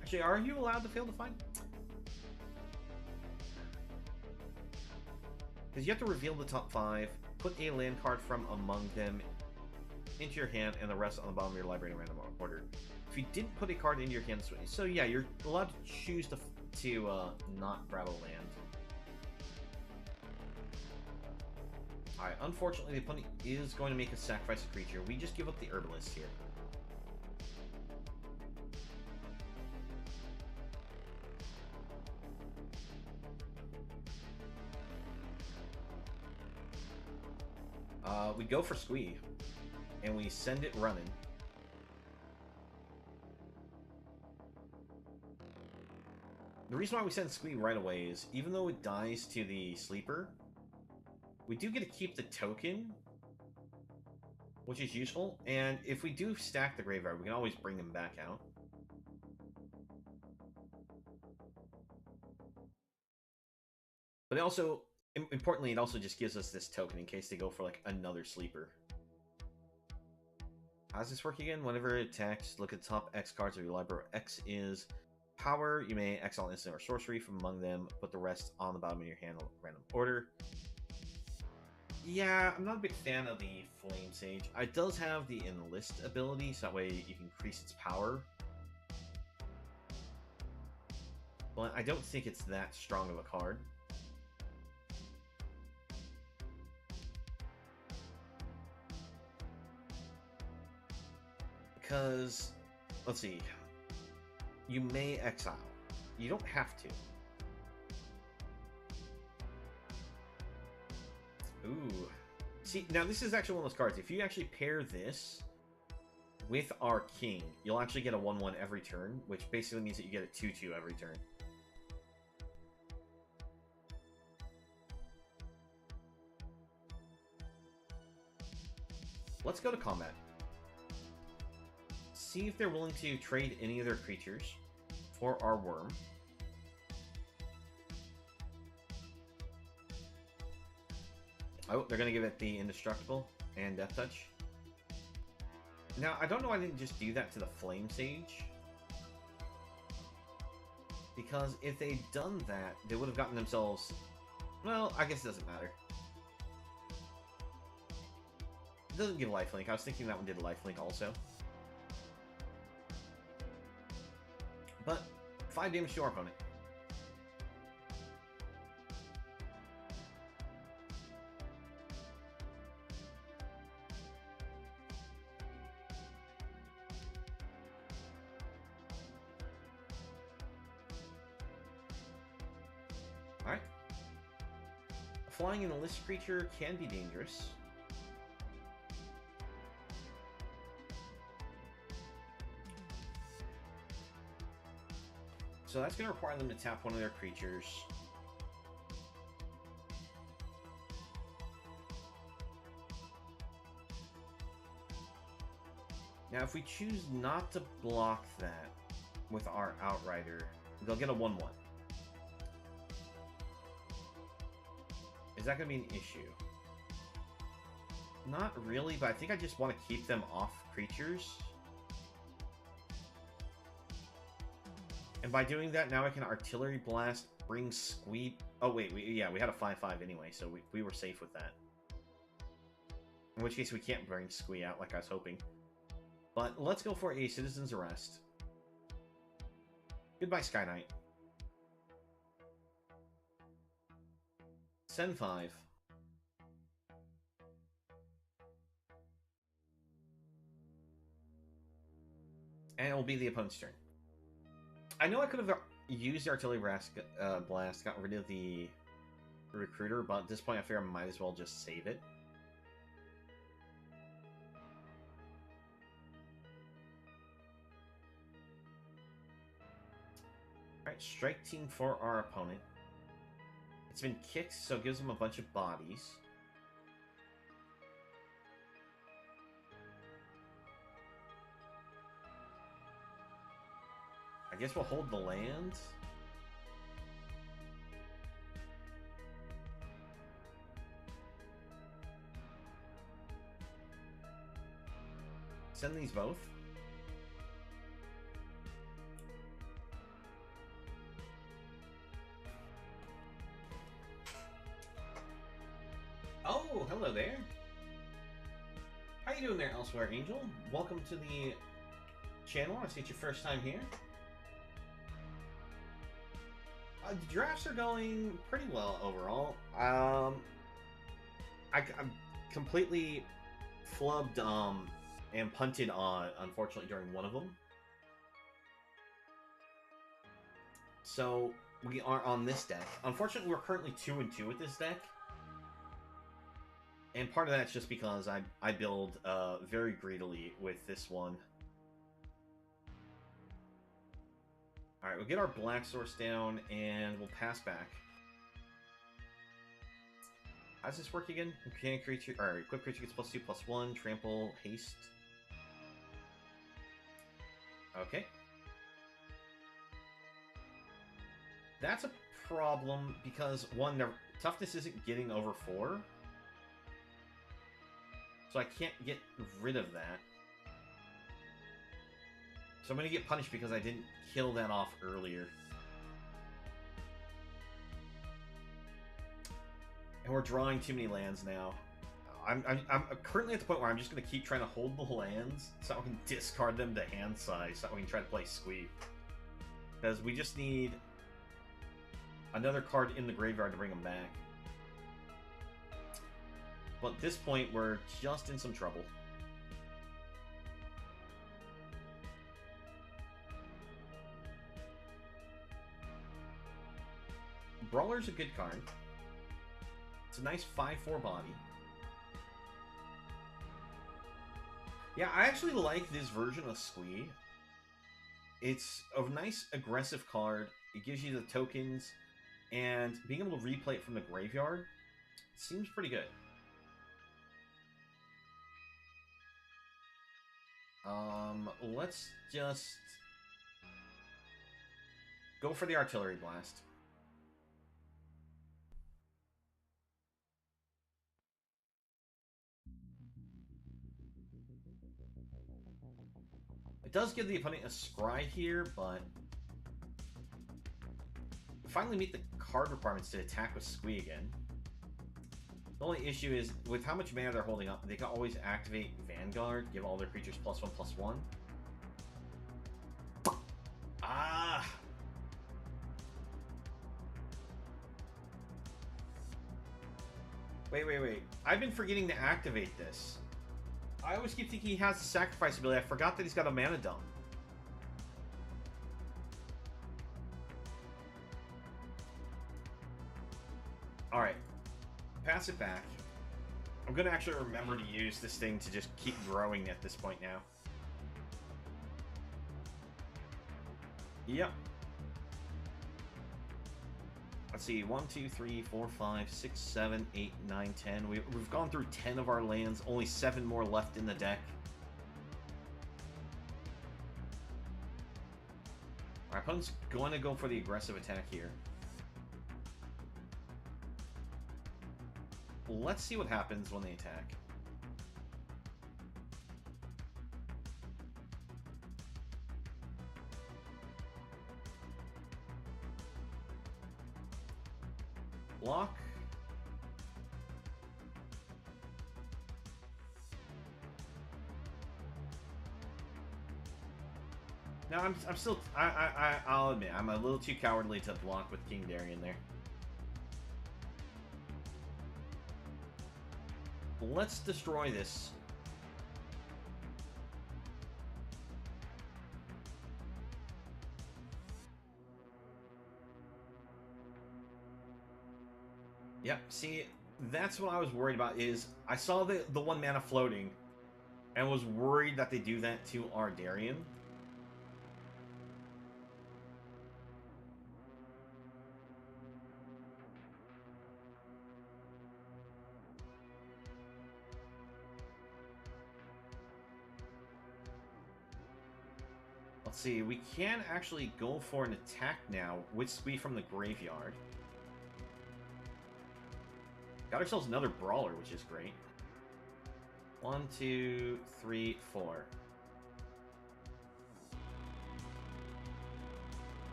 Actually, are you allowed to fail to find? Because you have to reveal the top 5, put a land card from among them into your hand, and the rest on the bottom of your library in random order. If you didn't put a card into your hand, so yeah, you're allowed to choose to not grab a land. Alright, unfortunately, the opponent is going to make us sacrifice a creature. We just give up the Herbalist here. We go for Squee, and we send it running. The reason why we send Squee right away is, even though it dies to the Sleeper, we do get to keep the token, which is useful, and if we do stack the Graveyard, we can always bring them back out. But it also, importantly, it also just gives us this token in case they go for like another Sleeper. How does this work again? Whenever it attacks, look at the top X cards of your library. X is power. You may exile an instant or sorcery from among them. Put the rest on the bottom of your hand in random order. Yeah, I'm not a big fan of the Flame Sage. It does have the Enlist ability, so that way you can increase its power. But I don't think it's that strong of a card. Because, let's see, you may exile. You don't have to. Ooh. See, now this is actually one of those cards. If you actually pair this with our king, you'll actually get a 1-1 every turn, which basically means that you get a 2-2 every turn. Let's go to combat. See if they're willing to trade any of their creatures for our worm. Oh, they're going to give it the Indestructible and Death Touch. Now, I don't know why I didn't just do that to the Flame Sage. Because if they'd done that, they would have gotten themselves... Well, I guess it doesn't matter. It doesn't give lifelink. I was thinking that one did lifelink also. But 5 damage to our opponent. Alright. Flying an illicit creature can be dangerous. So that's going to require them to tap one of their creatures. Now, if we choose not to block that with our Outrider, they'll get a 1/1. Is that going to be an issue? Not really, but I think I just want to keep them off creatures. And by doing that, now I can Artillery Blast, bring Squeep... Oh, wait, we had a 5/5 anyway, so we were safe with that. In which case, we can't bring Squee out like I was hoping. But let's go for a Citizen's Arrest. Goodbye, Sky Knight. Send 5. And it will be the opponent's turn. I know I could have used the Artillery Blast, got rid of the Recruiter, but at this point I figure I might as well just save it. Alright, Strike Team for our opponent. It's been kicked, so it gives them a bunch of bodies. I guess we'll hold the land. Send these both. Oh, hello there. How you doing there, Elsewhere Angel? Welcome to the channel. I see it's your first time here. The drafts are going pretty well overall. I'm completely flubbed and punted on, unfortunately, during one of them. So we are on this deck. Unfortunately, we're currently 2-2 with this deck. And part of that's just because I build very greedily with this one. Alright, we'll get our Black Source down, and we'll pass back. How does this work again? Okay, creature... Alright, equipped creature gets +2/+1, trample, haste. Okay. That's a problem, because, one, their toughness isn't getting over 4. So I can't get rid of that. So I'm going to get punished because I didn't kill that off earlier. And we're drawing too many lands now. I'm currently at the point where I'm just going to keep trying to hold the lands so I can discard them to hand size so we can try to play Squeak. Because we just need another card in the graveyard to bring them back. But at this point, we're just in some trouble. Brawler's a good card. It's a nice 5/4 body. Yeah, I actually like this version of Squee. It's a nice aggressive card. It gives you the tokens, and being able to replay it from the graveyard seems pretty good. Let's just go for the Artillery Blast. It does give the opponent a scry here, but finally meet the card requirements to attack with Squee again. The only issue is, with how much mana they're holding up, they can always activate Vanguard, give all their creatures +1/+1. Ah! Wait. I've been forgetting to activate this. I always keep thinking he has the sacrifice ability. I forgot that he's got a mana dump. Alright. Pass it back. I'm gonna actually remember to use this thing to just keep growing at this point now. Yep. Let's see, 1, 2, 3, 4, 5, 6, 7, 8, 9, 10. We've gone through 10 of our lands, only 7 more left in the deck. Our opponent's going to go for the aggressive attack here. Let's see what happens when they attack. Block. Now I'm still I'll admit I'm a little too cowardly to block with King Darien there. Let's destroy this. Yep, see, that's what I was worried about, is I saw the 1 mana floating and was worried that they do that to our Darien. Let's see, we can actually go for an attack now with Squee from the graveyard. Got ourselves another Brawler, which is great. 1, 2, 3, 4.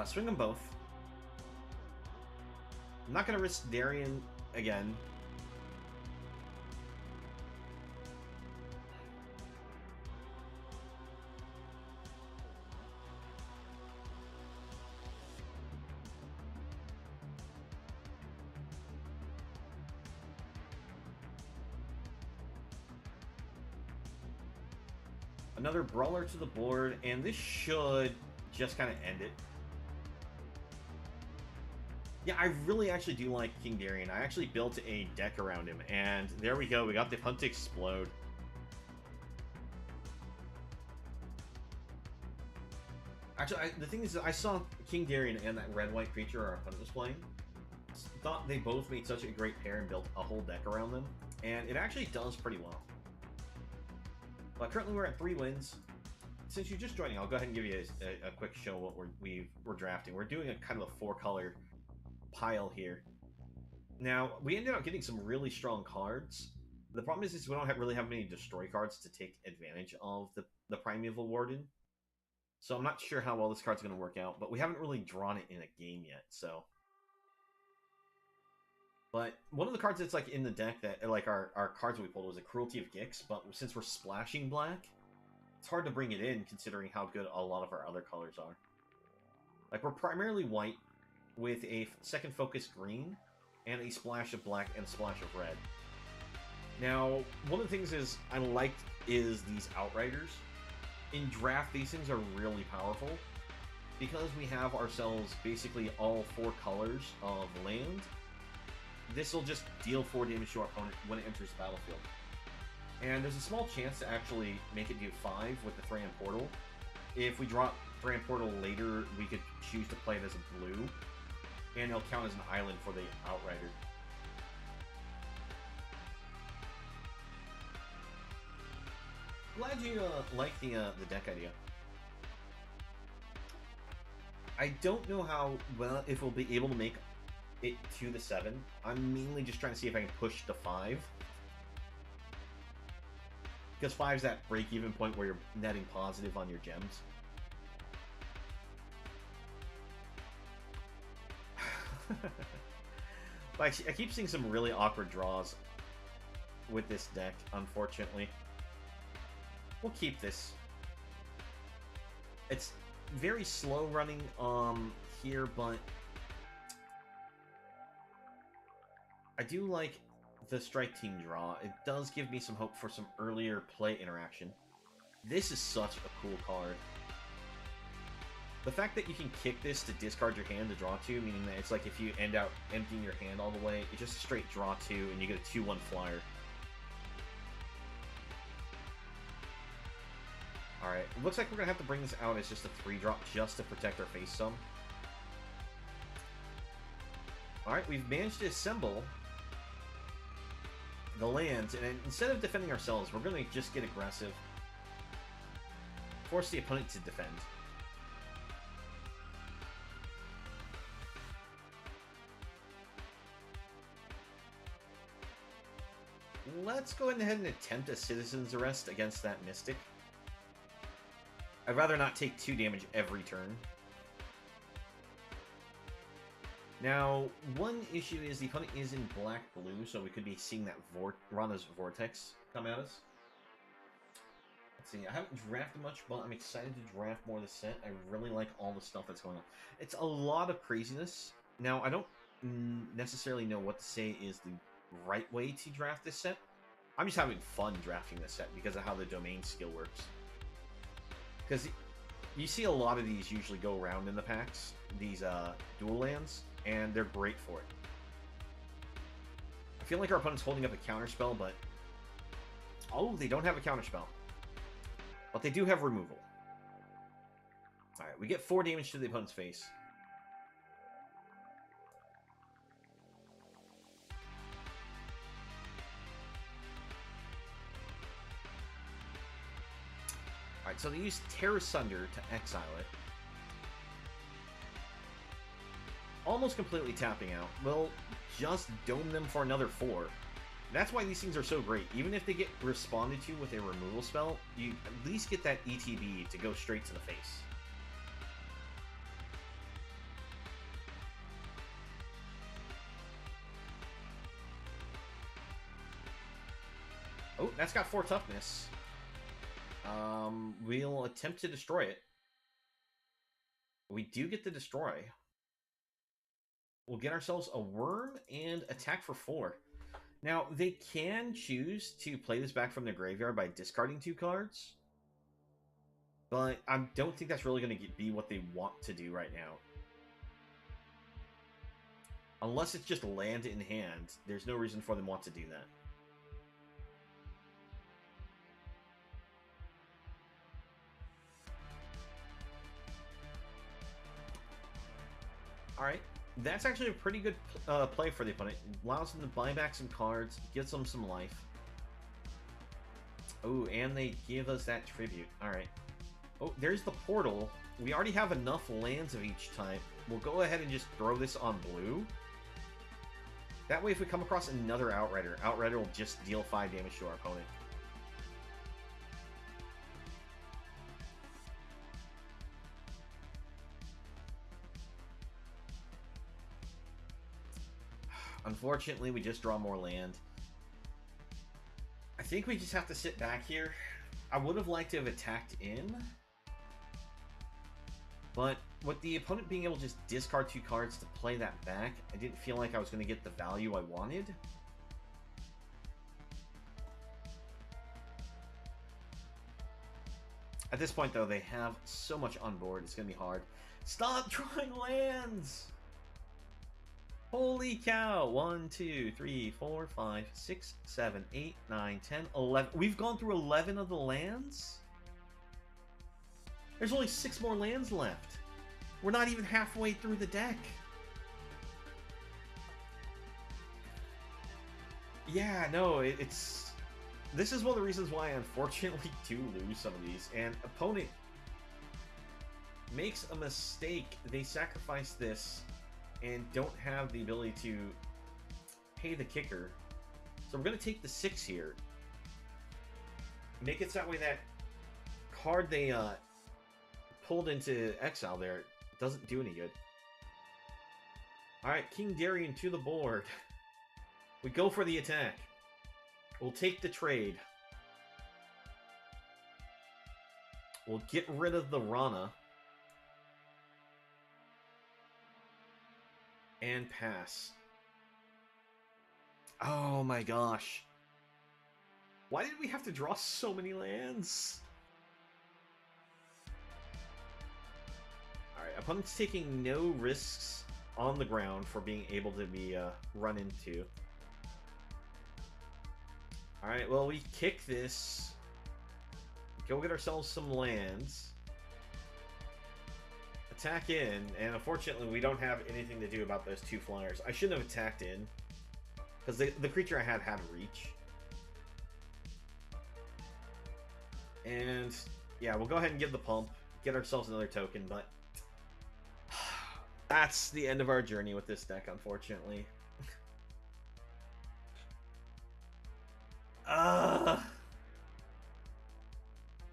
Swing them both. I'm not going to risk Darien again. Another Brawler to the board, and this should just kind of end it. Yeah, I really actually do like King Darien. I actually built a deck around him, and there we go. We got the Hunt to Explode. Actually, the thing is, I saw King Darien and that red-white creature our opponent was playing. Thought they both made such a great pair and built a whole deck around them, and it actually does pretty well. But currently we're at 3 wins. Since you're just joining, I'll go ahead and give you a quick show what we're drafting. We're doing a kind of a 4-color pile here. Now, we ended up getting some really strong cards. The problem is we don't really have many destroy cards to take advantage of the Primeval Warden. So I'm not sure how well this card's going to work out, but we haven't really drawn it in a game yet, so... But one of the cards that's like in the deck that like our cards we pulled was a Cruelty of Gix, but since we're splashing black, it's hard to bring it in considering how good a lot of our other colors are. Like, we're primarily white with a second focus green and a splash of black and a splash of red. Now, one of the things I liked is these Outriders. In draft, these things are really powerful because we have ourselves basically all 4 colors of land. This will just deal 4 damage to our opponent when it enters the battlefield. And there's a small chance to actually make it do 5 with the Thran Portal. If we draw Thran Portal later, we could choose to play it as a blue, and it'll count as an island for the Outrider. Glad you like the deck idea. I don't know how well, if we'll be able to make it to the 7. I'm mainly just trying to see if I can push the 5. Because 5's that break-even point where you're netting positive on your gems. But I keep seeing some really awkward draws with this deck, unfortunately. We'll keep this. It's very slow running here, but I do like the Strike Team draw. It does give me some hope for some earlier play interaction. This is such a cool card. The fact that you can kick this to discard your hand to draw 2, meaning that it's like if you end out emptying your hand all the way, it's just a straight draw 2 and you get a 2/1 flyer. Alright, it looks like we're going to have to bring this out as just a 3-drop just to protect our face some. Alright, we've managed to assemble the lands, and instead of defending ourselves, we're going to just get aggressive. Force the opponent to defend. Let's go ahead and attempt a Citizen's Arrest against that Mystic. I'd rather not take 2 damage every turn. Now, one issue is the opponent is in black-blue, so we could be seeing that Rana's Vortex come at us. Let's see, I haven't drafted much, but I'm excited to draft more of the set. I really like all the stuff that's going on. It's a lot of craziness. Now, I don't necessarily know what to say is the right way to draft this set. I'm just having fun drafting this set because of how the domain skill works. Because you see a lot of these usually go around in the packs, these dual lands, and they're great for it. I feel like our opponent's holding up a counterspell, but... Oh, they don't have a counterspell. But they do have removal. Alright, we get 4 damage to the opponent's face. Alright, so they use Terra Sunder to exile it. Almost completely tapping out. We'll just dome them for another 4. That's why these things are so great. Even if they get responded to with a removal spell, you at least get that ETB to go straight to the face. Oh, that's got 4 toughness. We'll attempt to destroy it. We do get the destroy. We'll get ourselves a worm and attack for 4. Now, they can choose to play this back from their graveyard by discarding 2 cards. But I don't think that's really going to be what they want to do right now. Unless it's just land in hand, there's no reason for them to want to do that. Alright, that's actually a pretty good play for the opponent. Allows them to buy back some cards, gives them some life. Oh, and they give us that tribute. Alright. Oh, there's the portal. We already have enough lands of each type. We'll go ahead and just throw this on blue. That way, if we come across another Outrider, Outrider will just deal 5 damage to our opponent. Unfortunately, we just draw more land. I think we just have to sit back here. I would have liked to have attacked in. But with the opponent being able to just discard 2 cards to play that back, I didn't feel like I was going to get the value I wanted. At this point, though, they have so much on board, it's going to be hard. Stop drawing lands! Holy cow! 1, 2, 3, 4, 5, 6, 7, 8, 9, 10, 11. We've gone through 11 of the lands? There's only 6 more lands left. We're not even halfway through the deck. Yeah, no, it's... This is one of the reasons why I unfortunately do lose some of these. And opponent makes a mistake. They sacrifice this and don't have the ability to pay the kicker. So we're going to take the 6 here. Make it so that way that card they pulled into exile there doesn't do any good. Alright, King Darien to the board. We go for the attack. We'll take the trade. We'll get rid of the Rana. And pass. Oh my gosh. Why did we have to draw so many lands? Alright, opponent's taking no risks on the ground for being able to be run into. Alright, well, we kick this. Go get ourselves some lands. Attack in, and unfortunately we don't have anything to do about those 2 flyers. I shouldn't have attacked in, because the creature I had reach. And, yeah, we'll go ahead and give the pump, get ourselves another token, but that's the end of our journey with this deck, unfortunately.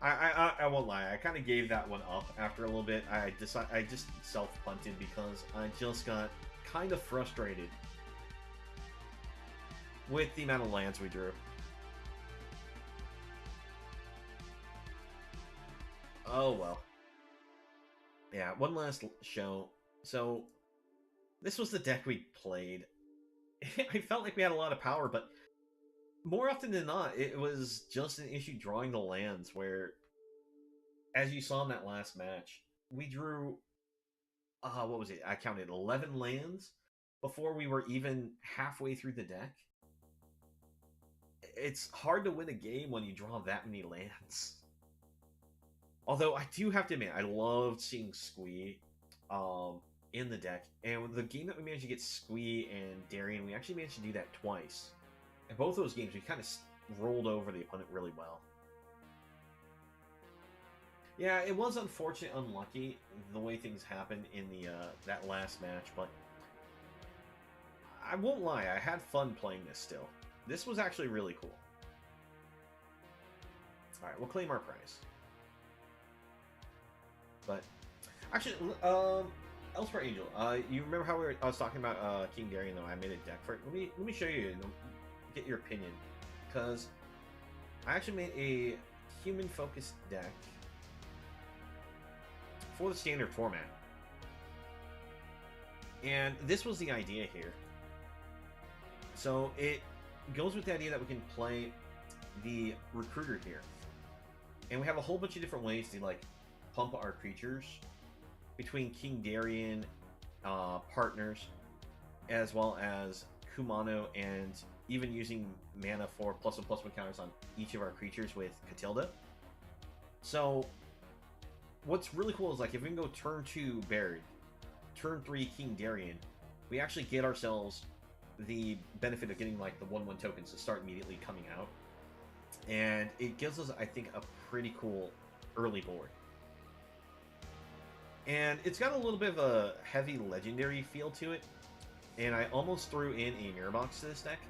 I won't lie. I kind of gave that one up after a little bit. I just self-punted because I just got kind of frustrated with the amount of lands we drew. Oh well. Yeah, one last show. So this was the deck we played. I felt like we had a lot of power, but more often than not, it was just an issue drawing the lands where, as you saw in that last match, we drew, what was it? I counted 11 lands before we were even halfway through the deck. It's hard to win a game when you draw that many lands. Although, I do have to admit, I loved seeing Squee in the deck. And with the game that we managed to get Squee and Darien, we actually managed to do that twice. In both those games, we kind of rolled over the opponent really well. Yeah, it was unfortunate, unlucky, the way things happened in the that last match, but I won't lie, I had fun playing this still. This was actually really cool. Alright, we'll claim our prize. But, actually, Elsewhere Angel, you remember how I was talking about King Darien, though? I made a deck for it. Let me show you and get your opinion, because I actually made a human-focused deck for the standard format. And this was the idea here. So it goes with the idea that we can play the recruiter here. And we have a whole bunch of different ways to like pump our creatures between King Darien partners, as well as Kumano, and even using mana for +1/+1 counters on each of our creatures with Catilda. So what's really cool is like if we can go turn 2 Buried, turn 3 King Darien, we actually get ourselves the benefit of getting like the 1/1 tokens to start immediately coming out. And it gives us, I think, a pretty cool early board. And it's got a little bit of a heavy legendary feel to it. And I almost threw in a Mirror Box to this deck,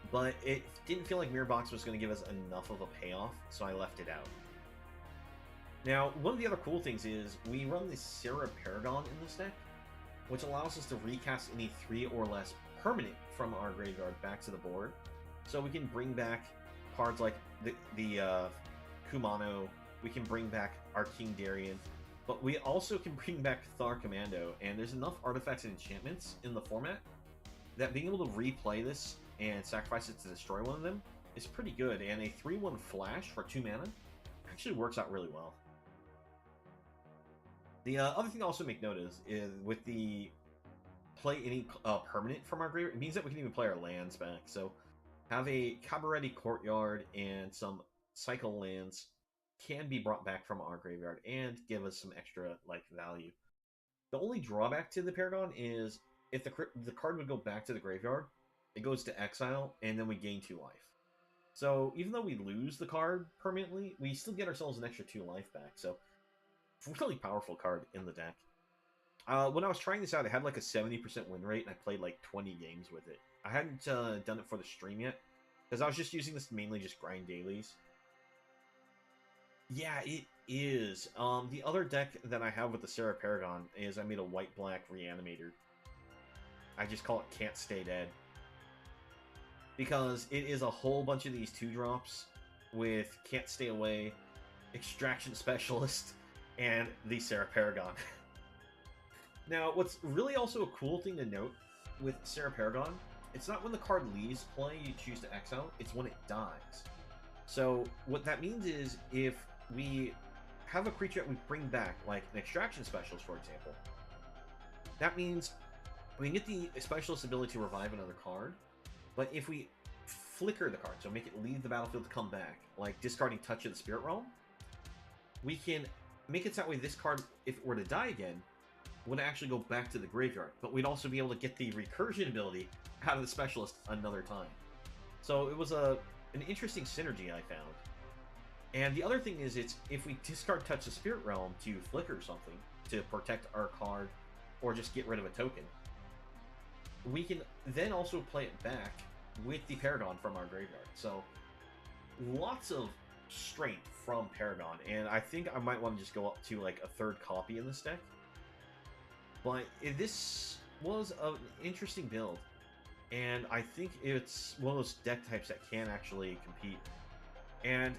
but it didn't feel like Mirror Box was going to give us enough of a payoff, so I left it out. Now, one of the other cool things is we run the Serra Paragon in this deck, which allows us to recast any 3 or less permanent from our graveyard back to the board. So we can bring back cards like the Kumano, we can bring back our King Darien, but we also can bring back Thar Commando, and there's enough artifacts and enchantments in the format that being able to replay this and sacrifice it to destroy one of them is pretty good, and a 3/1 flash for 2 mana actually works out really well. The other thing to also make note is with the play any permanent from our graveyard, it means that we can even play our lands back. So have a Cabaretti Courtyard and some cycle lands can be brought back from our graveyard and give us some extra like value. The only drawback to the Paragon is if the card would go back to the graveyard, it goes to exile, and then we gain 2 life. So even though we lose the card permanently, we still get ourselves an extra 2 life back. So really powerful card in the deck. When I was trying this out, it had like a 70% win rate, and I played like 20 games with it. I hadn't done it for the stream yet, because I was just using this to mainly just grind dailies. Yeah, it is. The other deck that I have with the Serra Paragon is I made a white-black Reanimator. I just call it Can't Stay Dead. Because it is a whole bunch of these 2-drops with Can't Stay Away, Extraction Specialist, and the Sarah Paragon. Now, what's really also a cool thing to note with Sarah Paragon, it's not when the card leaves play you choose to exile, it's when it dies. So what that means is if we have a creature that we bring back, like an Extraction Specialist, for example, that means we can get the Specialist ability to revive another card, but if we flicker the card, so make it leave the battlefield to come back, like discarding Touch of the Spirit Realm, we can make it so that way this card, if it were to die again, would actually go back to the graveyard, but we'd also be able to get the recursion ability out of the Specialist another time. So it was an interesting synergy I found. And the other thing is, it's if we discard Touch the Spirit Realm to flicker something to protect our card or just get rid of a token, we can then also play it back with the Paragon from our graveyard. So lots of strength from Paragon, and I think I might want to just go up to like a 3rd copy in this deck. But this was an interesting build, and I think it's one of those deck types that can actually compete. And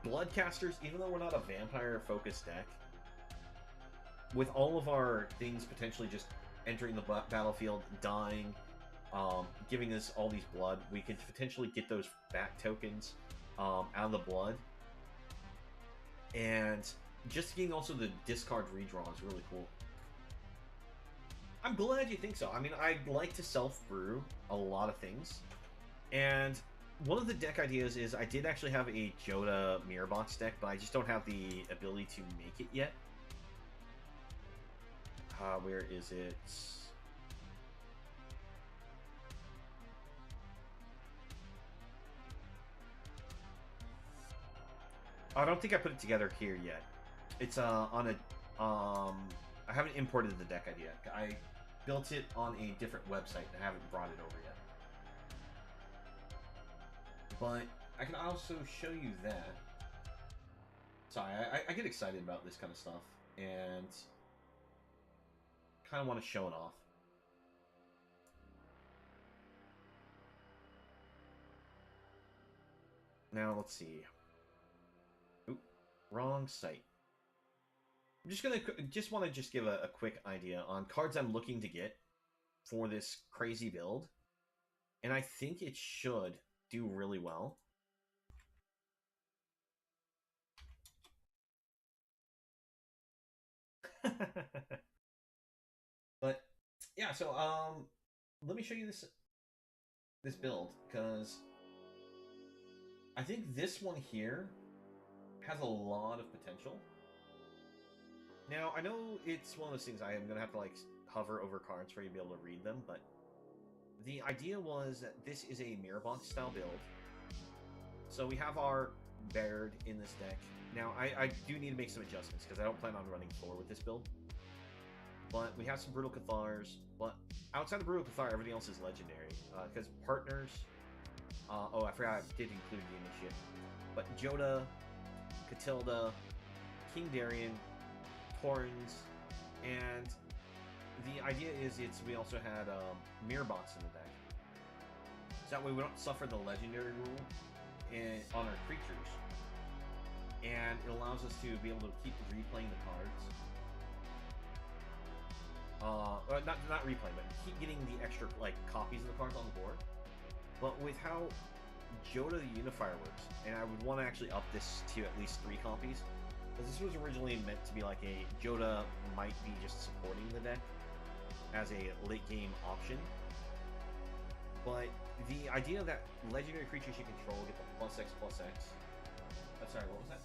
Bloodcasters, even though we're not a vampire-focused deck, with all of our things potentially just entering the battlefield, dying, giving us all these blood, we could potentially get those back tokens out of the blood. And just getting also the discard redraw is really cool. I'm glad you think so. I mean, I like to self-brew a lot of things. And one of the deck ideas is I did actually have a Joda Mirror Box deck, but I just don't have the ability to make it yet. Where is it? I don't think I put it together here yet. It's on a I haven't imported the deck idea. I built it on a different website and I haven't brought it over yet. But I can also show you that. Sorry, I get excited about this kind of stuff and kind of want to show it off. Now let's see. Oop, wrong site. I'm just want to give a quick idea on cards I'm looking to get for this crazy build, and I think it should do really well. But yeah, so let me show you this build, because I think this one here has a lot of potential. Now, I know it's one of those things I am going to have to, like, hover over cards for you to be able to read them, but the idea was that this is a Mirror Box style build. So we have our Baird in this deck. Now, I do need to make some adjustments, because I don't plan on running 4 with this build. But we have some Brutal Cathars, but outside of Brutal Cathar, everything else is legendary. Because Partners... oh, I forgot I did include the Initiate. But Joda, Catilda, King Darien, Torrens, and the idea is we also had Mirror Box in the deck. So that way we don't suffer the legendary rule on our creatures. And it allows us to be able to keep replaying the cards. Not replaying, but keep getting the extra like copies of the cards on the board. But with how Joda the Unifier works, and I would want to actually up this to at least 3 copies, because this was originally meant to be like a Joda might be just supporting the deck as a late game option. But the idea that legendary creatures you control get the +X/+X. Sorry, what was that?